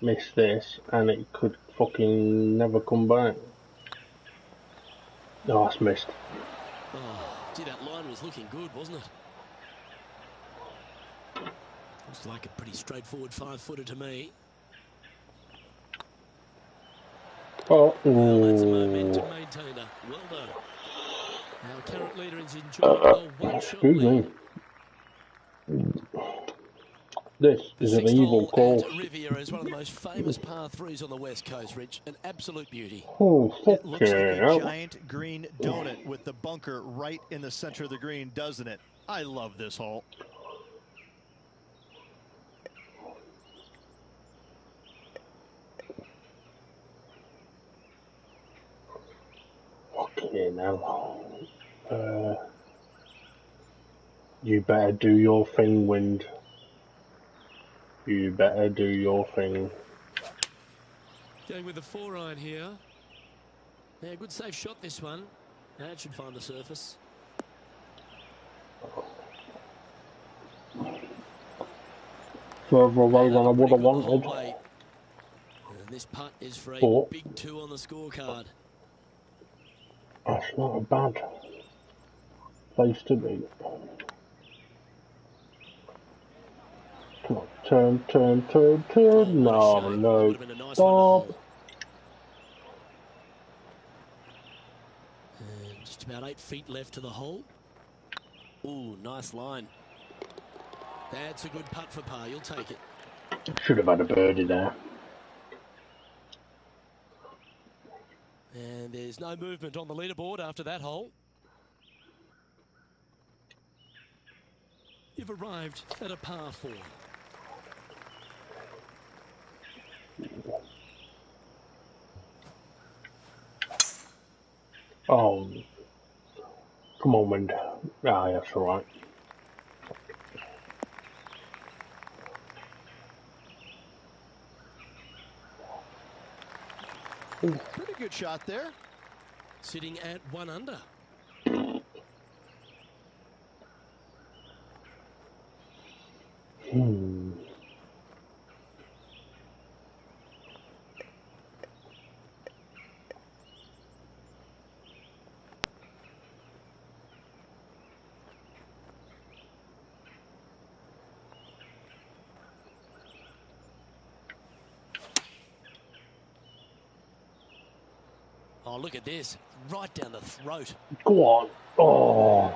Missed this, and it could fucking never come back. Oh, it's missed. Oh, gee, that line was looking good, wasn't it? Looks like a pretty straightforward 5-footer to me. Oh, Well, that's a momentum maintainer. Well done. Our current leader is enjoying a one-shot excuse lead. me. This The is an 6th evil hole course. at Riviera is one of the most famous par 3s on the West Coast, Rich. An absolute beauty. Oh, It looks like fucking a hell. giant green donut with the bunker right in the center of the green, doesn't it? I love this hole. Fucking hell. You better do your thing, wind. You better do your thing. Going with the 4-iron here. Yeah, good safe shot this one. That should find the surface. Further away And than I would have pretty good the whole wanted. way. And this putt is for a But big 2 on the scorecard. that's not a bad place to be. Come on, turn. Oh, what a No, shame. That no. would have been a nice one to hole. Stop. And just about 8 feet left to the hole. Ooh, nice line. That's a good putt for par. You'll take it. Should have had a birdie there. And there's no movement on the leaderboard after that hole. You've arrived at a par 4. Oh, come on, wind. Ah, that's all right. Pretty good shot there. Sitting at 1 under. Oh, look at this. Right down the throat. Go on. Oh.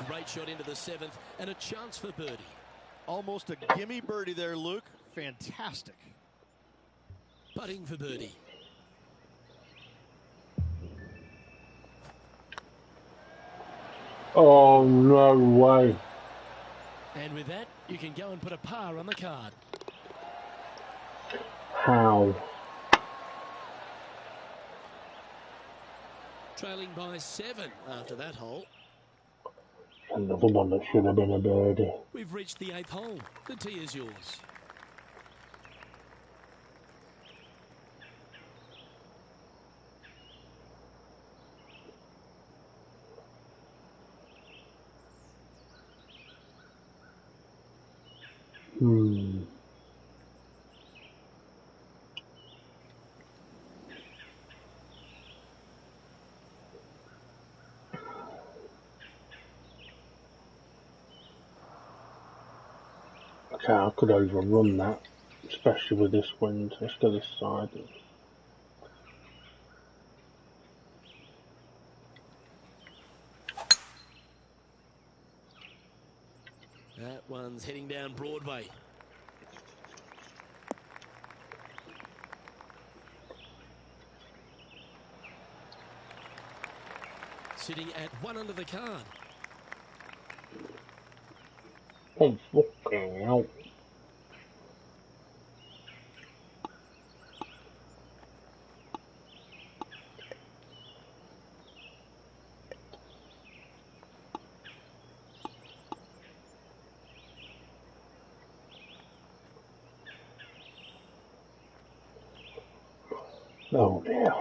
Great shot into the 7th and a chance for birdie. Almost a gimme birdie there, Luke. Fantastic. Putting for birdie. Oh, no way. And with that, you can go and put a par on the card. How? Trailing by 7 after that hole. Another one that should have been a birdie. We've reached the 8th hole. The tee is yours. Okay, I could overrun that, especially with this wind. Let's go this side. That one's heading down Broadway. Sitting at 1 under the card. Oh, fucking hell. Oh dear.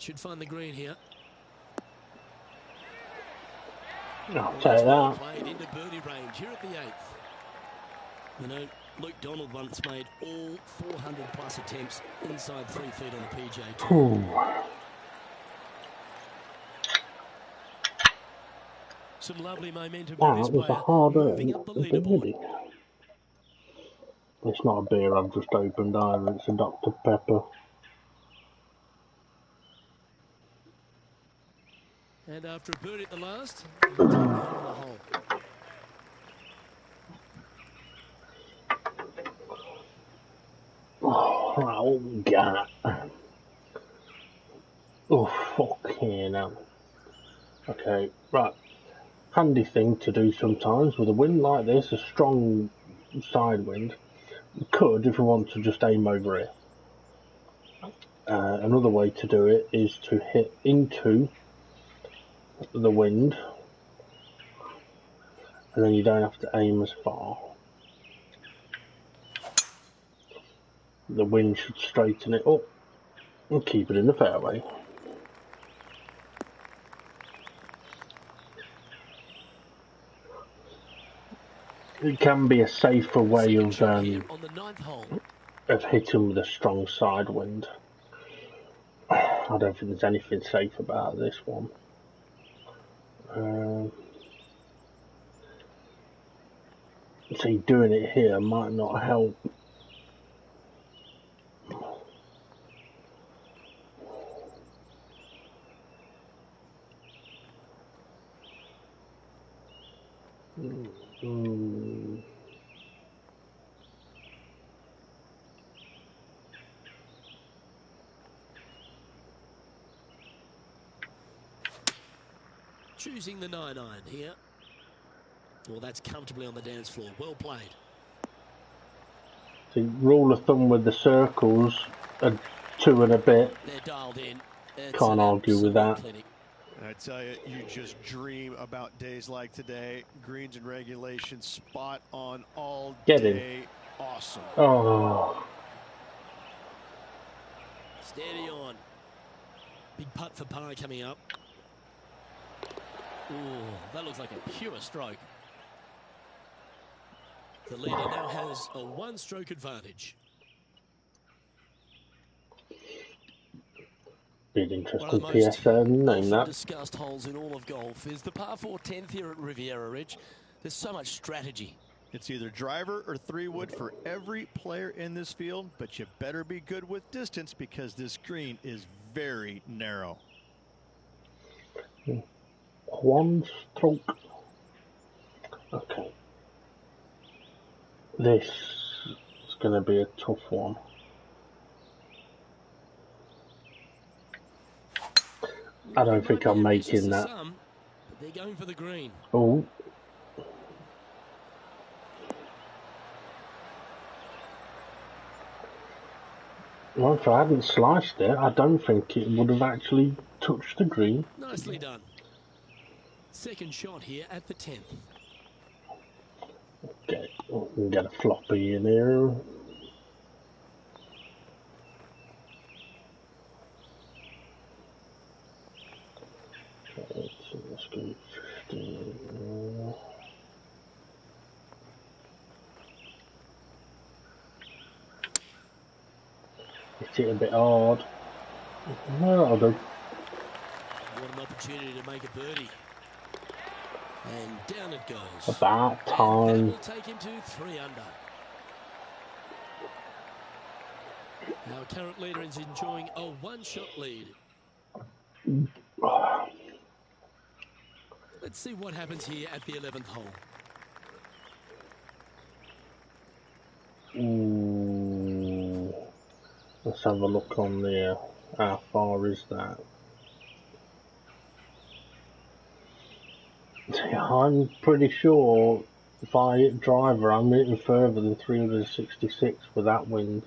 Should find the green here. I'll take that. Played into birdie range here at the 8th. You know, Luke Donald once made all 400 plus attempts inside 3 feet on the PGA Tour. Some lovely momentum for this That was a player, hard moving up the leaderboard. It's not a beer I've just opened either, it's a Dr. Pepper. And after a birdie at the last, he'll take one on the hole. Oh, right, what we got? Oh, fucking hell. Okay, right. Handy thing to do sometimes with a wind like this, a strong side wind. You could, if you want to, just aim over here. Another way to do it is to hit into the wind, and then you don't have to aim as far. The wind should straighten it up and keep it in the fairway. It can be a safer way of hitting with a strong side wind. I don't think there's anything safe about this one. See, doing it here might not help. Choosing the 9-iron here. Well, that's comfortably on the dance floor. Well played. See, rule of thumb with the circles are 2 and a bit. They're dialed in. Can't argue with that. Clinic. I tell you, you just dream about days like today. Greens and regulations, spot on all day. Awesome. Oh. Steady on. Big putt for par coming up. Ooh, that looks like a pure stroke. The leader now has a 1-stroke advantage. Big interesting One of the most PSN, name that. discussed holes in all of golf is the par 4 10th here at Riviera Ridge. There's so much strategy. It's either driver or 3-wood for every player in this field, but you better be good with distance because this green is very narrow. One stroke. Okay. This is going to be a tough one. I don't think I'm making that. Some, but they're going for the green. Oh. Well, if I hadn't sliced it, I don't think it would have actually touched the green. Nicely done. Second shot here at the 10th. Okay, we can get a floppy in here. Okay, so let's go 15. Hit it a bit hard. No, that'll do. What an opportunity to make a birdie. And down it goes. About time. And that will take him to 3 under. Our current leader is enjoying a 1-shot lead. Let's see what happens here at the 11th hole. Ooh. Let's have a look on there. How far is that? I'm pretty sure if I hit driver, I'm hitting further than 366 with that wind.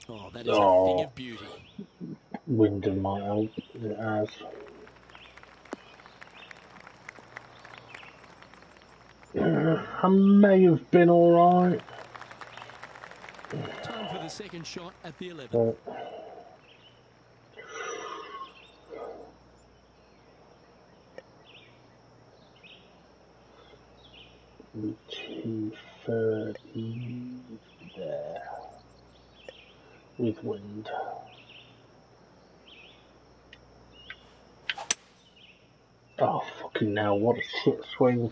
Oh, that is a thing of beauty. Wind in my help, it has. I may have been alright. Time for the second shot at the 11th. 230 there. With wind. Oh, fucking hell, what a shit swing.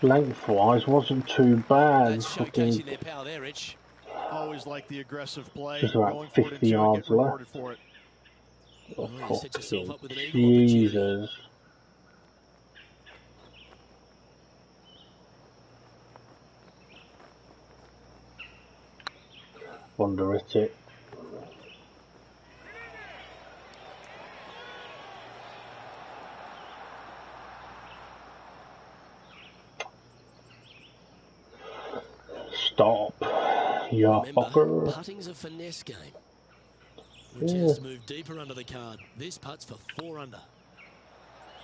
Lengthwise wasn't too bad. That's showcasing their power there, Rich. Always like the aggressive play. Just about going 50 yards left. For it. Oh, You set yourself up with an eagle Jesus. Wonder hit it. Stop, you fucker. Putting's a finesse game. Which has to move deeper under the card. This putt's for 4 under.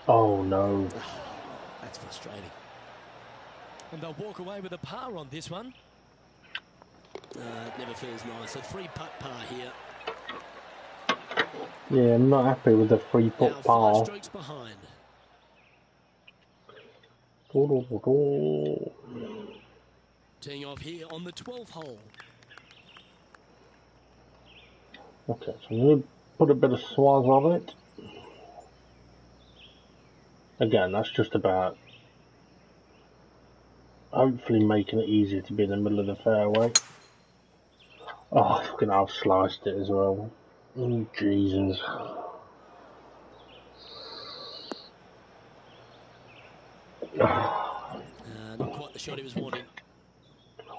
Oh no. That's frustrating. And they'll walk away with a par on this one. It never feels nice. A 3-putt par here. Yeah, I'm not happy with the 3-putt par. 5 strokes behind. Teeing off here on the 12th hole. Okay, so I'm going to put a bit of swaz on it. Again, that's just about hopefully making it easier to be in the middle of the fairway. Oh, fucking hell, I've sliced it as well. Oh, Jesus. Not quite the shot he was wanting.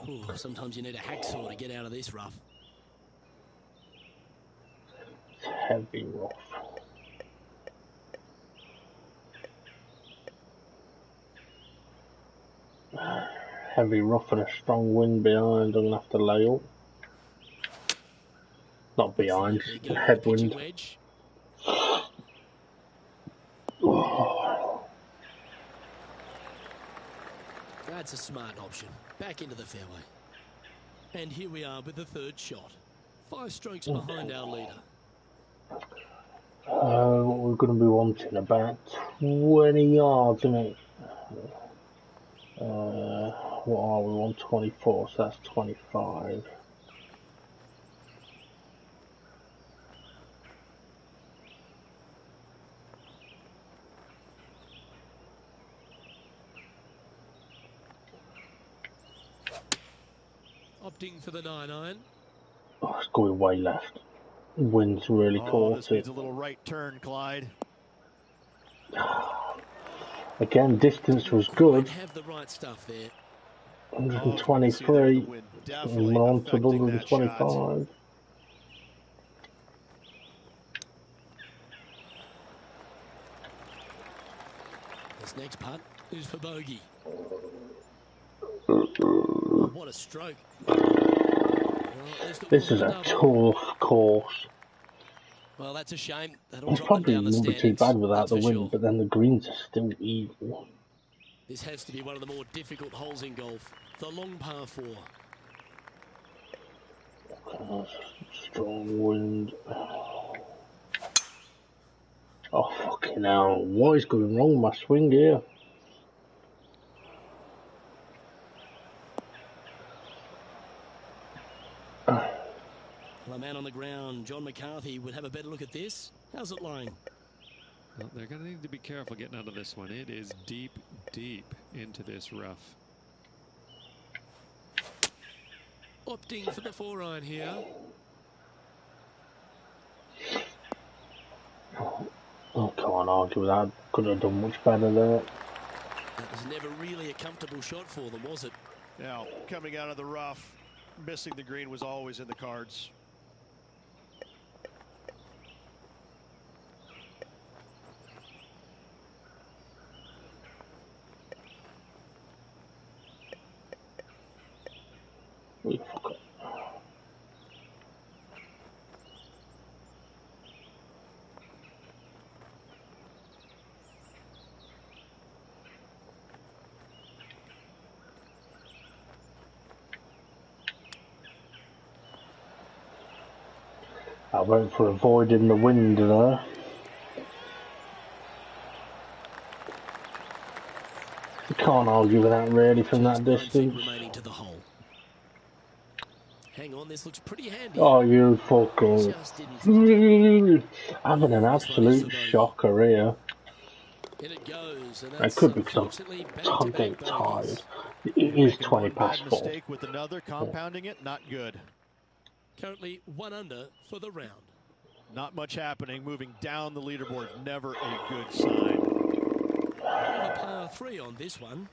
Ooh, sometimes you need a hacksaw to get out of this rough. It's heavy rough. Heavy rough and a strong wind behind. I'm going to have to lay up. Not behind, headwind. That's a smart option. Back into the fairway. And here we are with the 3rd shot. 5 strokes behind our leader. We're going to be wanting about 20 yards, isn't it? What are we, 124, so that's 25. Opting for the 9-iron. Oh, it's going way left. Wind's really caught this it. needs a little right turn, Clyde. Again, distance was good. Have the right stuff there. 123. Definitely On to affecting that shot. 125. This next putt is for bogey. Oh, what a stroke. Well, This is a tough course. Well, that's a shame. That'll It's drop probably them down the won't be too standings, bad without that's the for wind, sure. but then the greens are still evil. This has to be one of the more difficult holes in golf. The long par 4. Strong wind. Oh, fucking hell. What is going wrong with my swing here? Well, a man on the ground, John McCarthy, would have a better look at this. How's it lying? Well, they're going to need to be careful getting out of this one. It is deep, deep into this rough. Opting for the 4-iron here. Oh, can't argue with that. Could have done much better there. That was never really a comfortable shot for them, was it? Now, coming out of the rough, missing the green was always in the cards. I went for avoiding the wind there. You can't argue with that really from that Just 9 feet distance. remaining to the hole. Hang on, this looks pretty handy. Oh, you fucking... Just didn't. Having an absolute shocker here. In it goes, and It that's could be because unfortunately I'm getting back-to-back tired. bogeys. It is Making 20 one past bad 4. mistake with another, compounding it, not good. Currently 1 under for the round. Not much happening, moving down the leaderboard, never a good sign. A par 3 on this one.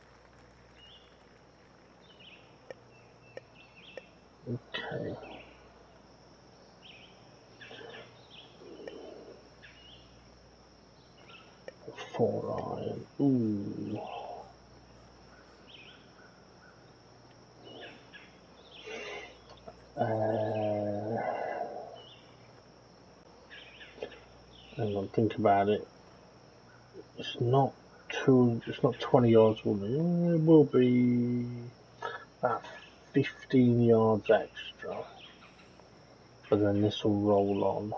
Okay. Four iron. Ooh. Hang on, think about it. It's not 20 yards, will it? It will be about 15 yards extra. But then this will roll on.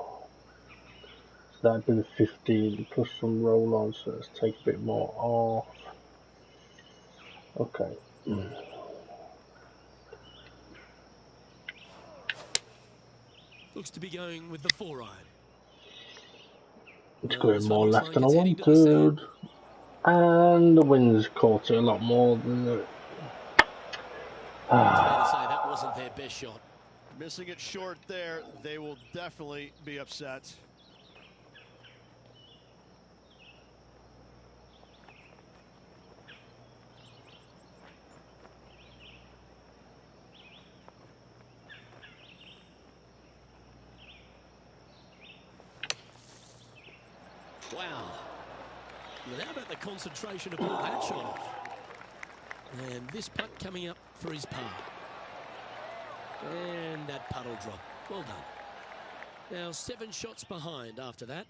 So that'd be the 15 plus some roll on, so let's take a bit more off. Okay. Looks to be going with the 4-iron. It's going So more looks left like than I it's heading to the wanted. And the wind's caught it a lot more than it. It's fair to say that wasn't their best shot. Missing it short there, they will definitely be upset. Wow. Well, how about the concentration to pull that shot off? And this putt coming up for his par. And that putt will drop. Well done. Now 7 shots behind after that.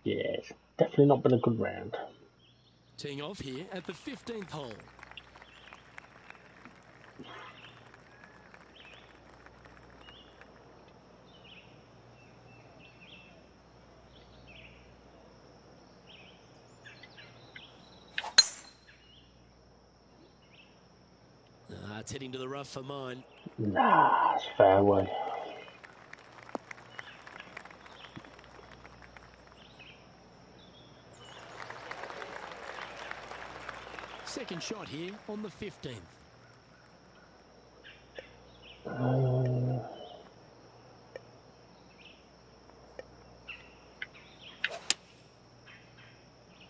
Yes, definitely not been a good round. Teeing off here at the 15th hole. It's heading to the rough for mine. Nah, it's fairway. Second shot here on the 15th.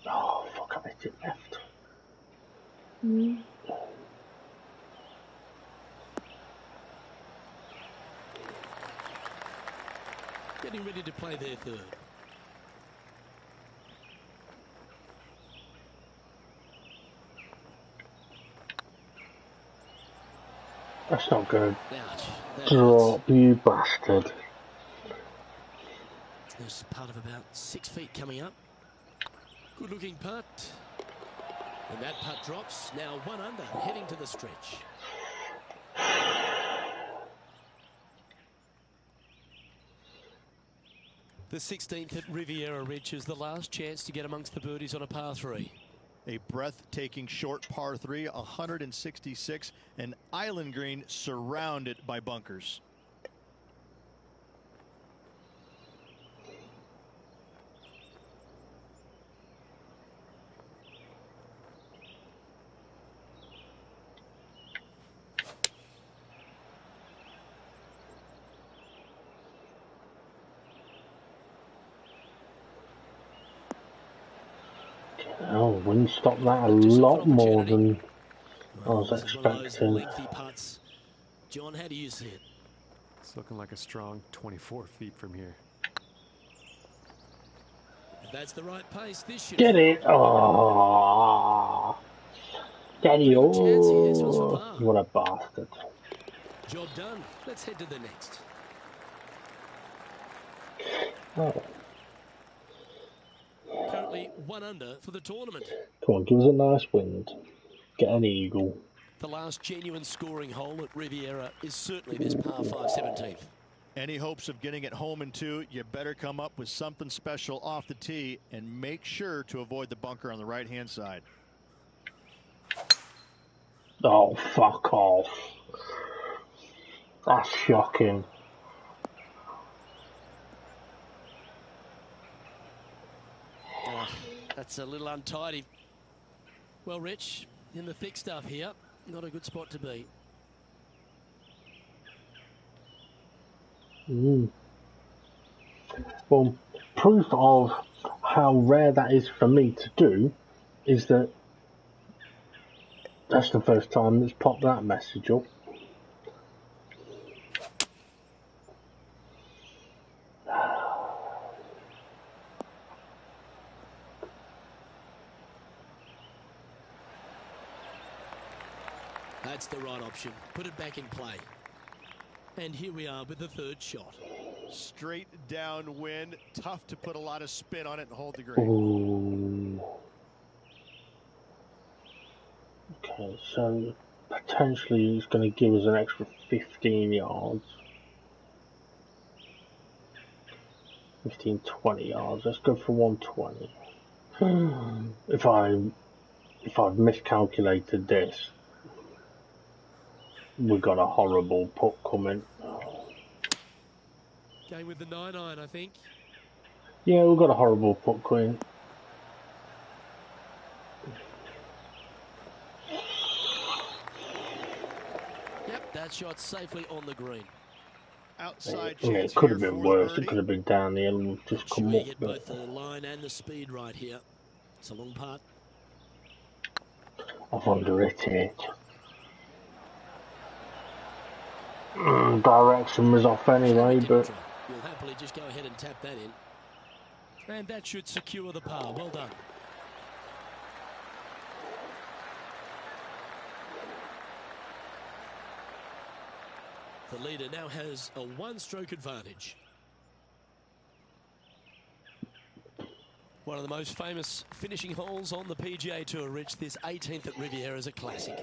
Oh, fuck, I hit it left. Getting ready to play their third. That's not good. Ouch. That Drop, hurts. you bastard. There's part of about 6 feet coming up. Good looking putt. And that putt drops. Now 1 under, heading to the stretch. The 16th at Riviera Ridge is the last chance to get amongst the birdies on a par 3. A breathtaking short par 3, 166, an island green surrounded by bunkers. Oh, wind stopped that a Just off lot an more opportunity. than I was This is one of those expecting. lengthy putts. John, how do you see it? It's looking like a strong 24 feet from here. If that's the right pace, this should Get fly. it! Oh, Daddy! Pretty good chance here. This one's for Oh, par. what a bastard! Job done. Let's head to the next. Oh, Currently 1 under for the tournament. come on, give us a nice wind. Get an eagle. The last genuine scoring hole at Riviera is certainly this par 5 17th. Any hopes of getting it home in 2, you better come up with something special off the tee and make sure to avoid the bunker on the right-hand side. Oh, fuck off! That's shocking. Oh, that's a little untidy. Well, Rich, in the thick stuff here, not a good spot to be. Well, proof of how rare that is for me to do is that that's the first time that's popped that message up. That's the right option. Put it back in play. And here we are with the third shot. Straight downwind, tough to put a lot of spin on it and hold the green. Ooh. Okay, so potentially it's going to give us an extra 15 yards. 15, 20 yards. Let's go for 120. If I've miscalculated this, we've got a horrible putt coming. Going with the 9-iron, I think. Yeah, we've got a horrible putt coming. Yep, that shot safely on the green. Outside I mean, chance it could here have been for the worse. It birdie. could have been down the hill and we've just Sure come you up. get But both the line and the speed right here. It's a long putt. I've underwritten it. Direction was off anyway, but You'll happily just go ahead and tap that in. And that should secure the par. Well done. The leader now has a 1-stroke advantage. One of the most famous finishing holes on the PGA Tour, Rich. This 18th at Riviera is a classic.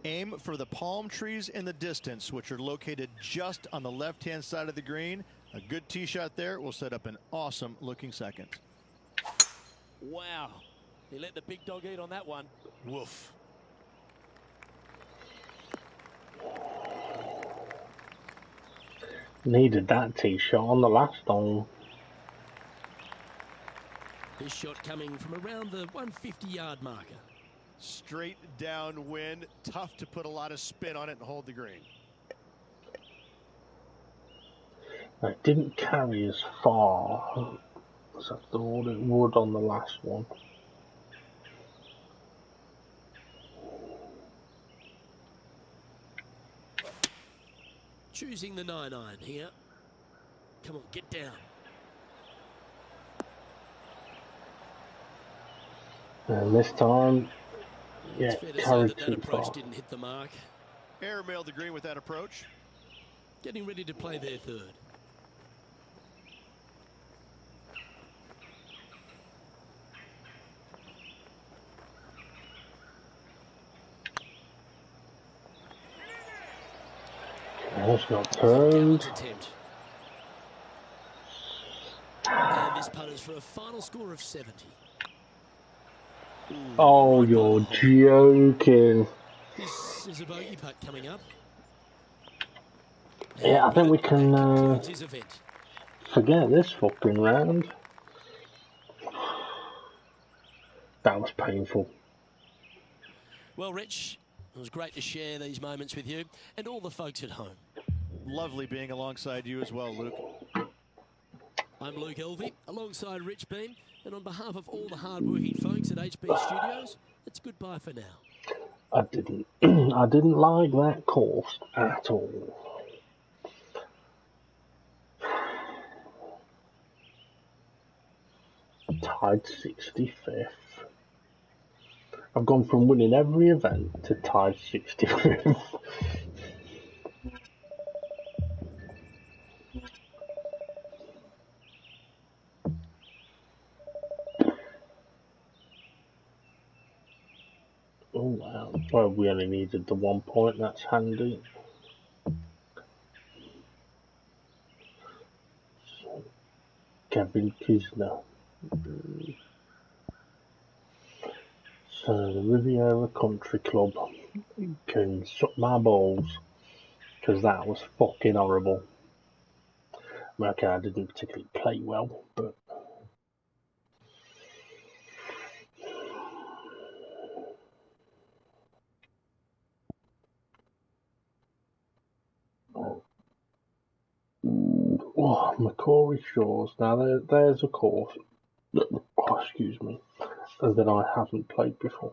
Aim for the palm trees in the distance, which are located just on the left-hand side of the green. A good tee shot there will set up an awesome looking second. Wow. He let the big dog eat on that one. Woof. Needed that tee shot on the last hole. This shot coming from around the 150-yard marker. Straight downwind, tough to put a lot of spin on it and hold the green. It didn't carry as far as I thought it would on the last one. Choosing the 9-iron here. Come on, get down. And this time, yeah, It's fair to say carried that too approach far. didn't hit the mark. Airmailed the green with that approach. Getting ready to play their third. It's not It's a gallant turned. attempt. And this putt is for a final score of 70. Ooh, Oh, right by you're the hole. joking. This is a bogey putt coming up. Yeah, I think we can That concludes his event. forget this fucking round. That was painful. Well, Rich, it was great to share these moments with you and all the folks at home. Lovely being alongside you as well, Luke. I'm Luke Elvey, alongside Rich Beam, and on behalf of all the hard-working folks at HB Studios, it's goodbye for now. I didn't like that course at all. Tied 65th. I've gone from winning every event to tied 65th. Oh wow. Well, we only needed the 1 point, that's handy. So, Kevin Kisner. So the Riviera Country Club can suck my balls, because that was fucking horrible. Okay, I didn't particularly play well, but oh, Macquarie Shores. Now there's a course. Oh, excuse me, that I haven't played before.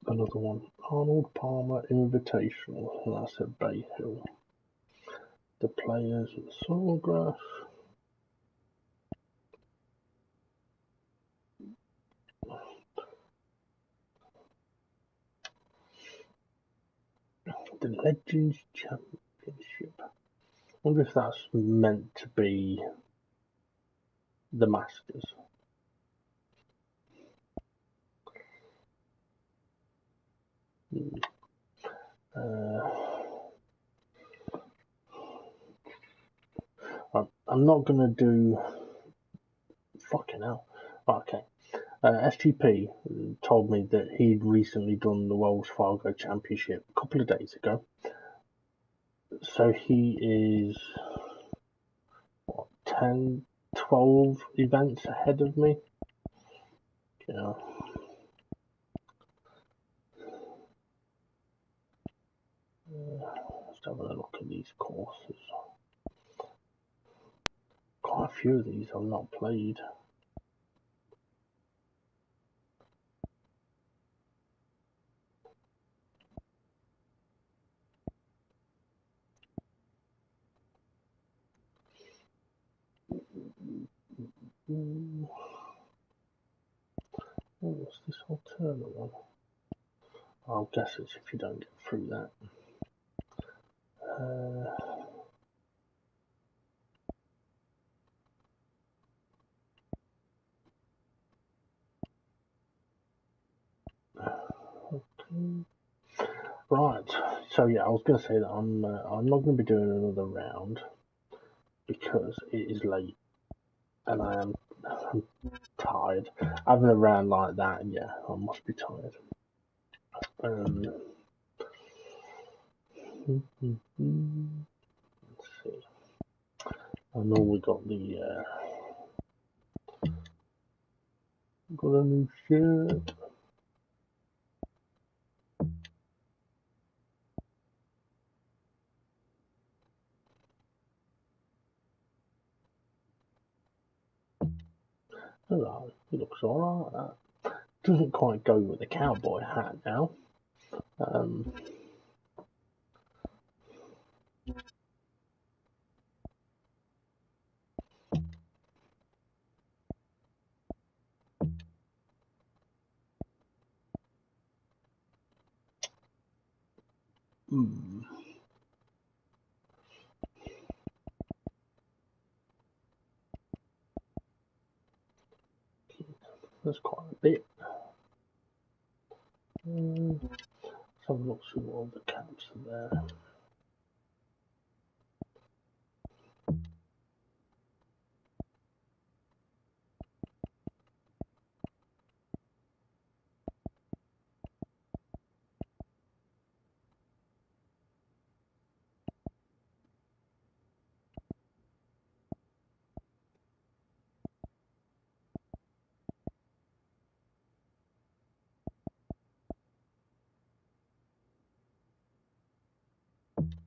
Another one, Arnold Palmer Invitational, and that's at Bay Hill. The players at Sawgrass. The Legends Championship. I wonder if that's meant to be the Masters. I'm not gonna do. Fucking hell. Okay. SGP told me that he'd recently done the Wells Fargo Championship a couple of days ago. So he is 10, 12 events ahead of me. Yeah. Let's have a look at these courses. Quite a few of these I've not played. What's this alternate one? I'll guess it's if you don't get through that. Okay. Right. So yeah, I was going to say that I'm not going to be doing another round because it is late and I'm tired. Having a round like that, yeah, I must be tired. I know we got the got a new shirt. Hello, it looks alright. That doesn't quite go with the cowboy hat now. There's quite a bit. Let's have a look through all the caps are there.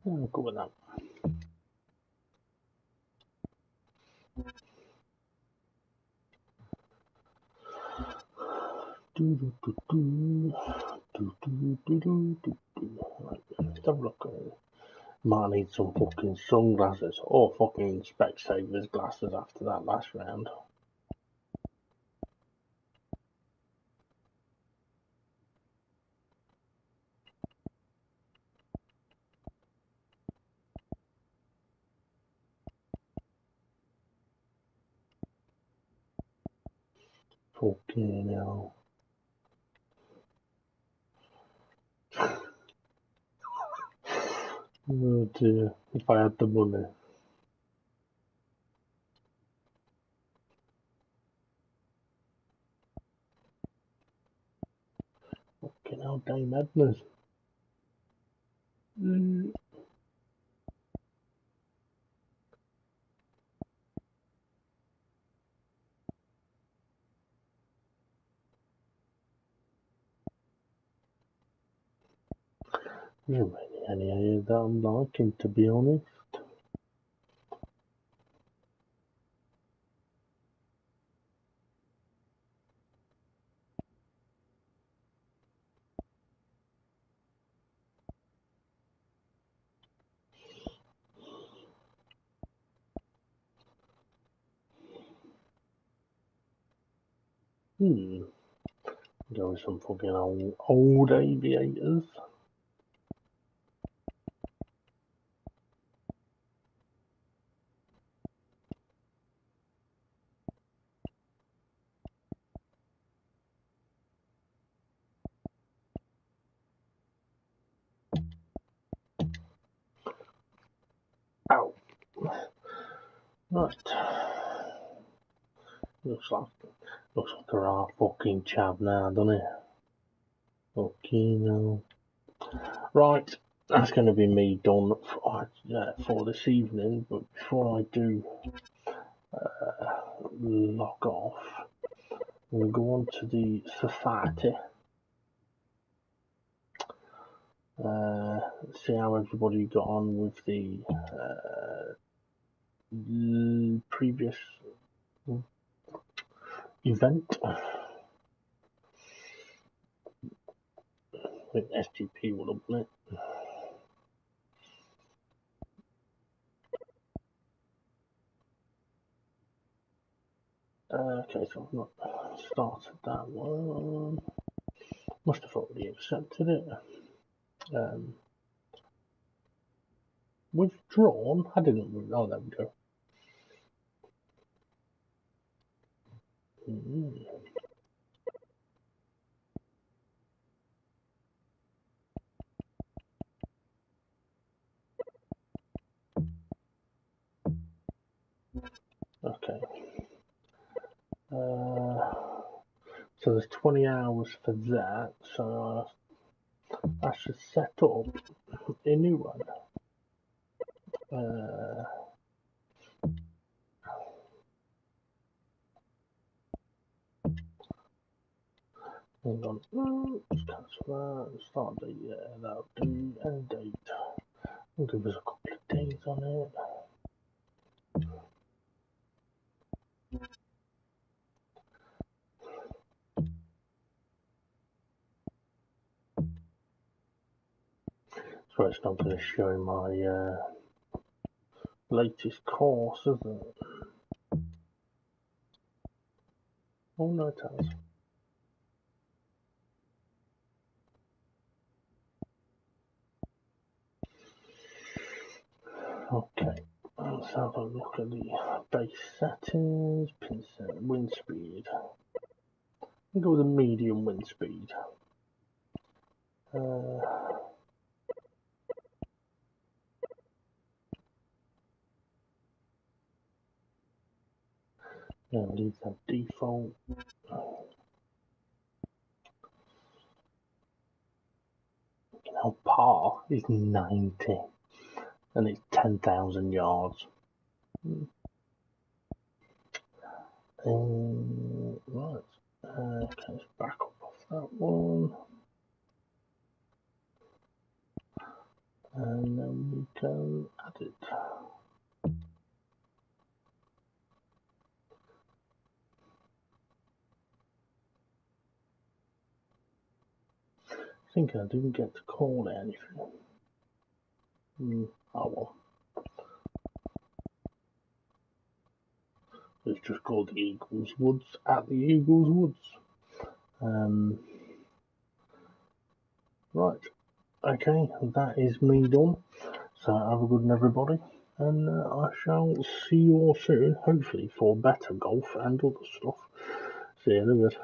I'll go with that. Right, let's have a look at it. Might need some fucking sunglasses or fucking Specsavers glasses after that last round. Fucking hell. Oh dear, if I had the money. Fucking hell, Dame Edna's. There isn't really any area that I'm liking, to be honest. Go with some fucking old aviators. Ow. Right. Looks like a right fucking chav now, doesn't it? Fucking hell. Right, that's going to be me done for this evening. But before I do log off, we'll go on to the society. See how everybody got on with the previous event. I think SGP would have won it. Okay, so I've not started that one. Must have already accepted it. Withdrawn? I didn't. Oh, there we go. Okay. So there's 20 hours for that. So I should set up a new one. Hang on. Let's cancel that. Start date, yeah, that'll do. End date. We'll give us a couple of days on it. So it's not going to show my latest course, is it? Oh no, it has. Okay, let's have a look at the base settings, pin set, wind speed. I'll go with a medium wind speed. Yeah, leave that default. Now par is 90 and it's 10,000 yards. Right, okay, let's back up off that one. And then we can add it. I think I didn't get to call it anything. Oh well. It's just called the Eagles Woods at the Eagles Woods. Right. Okay, that is me done. So have a good one, everybody. And I shall see you all soon, hopefully for better golf and other stuff. See you in a bit.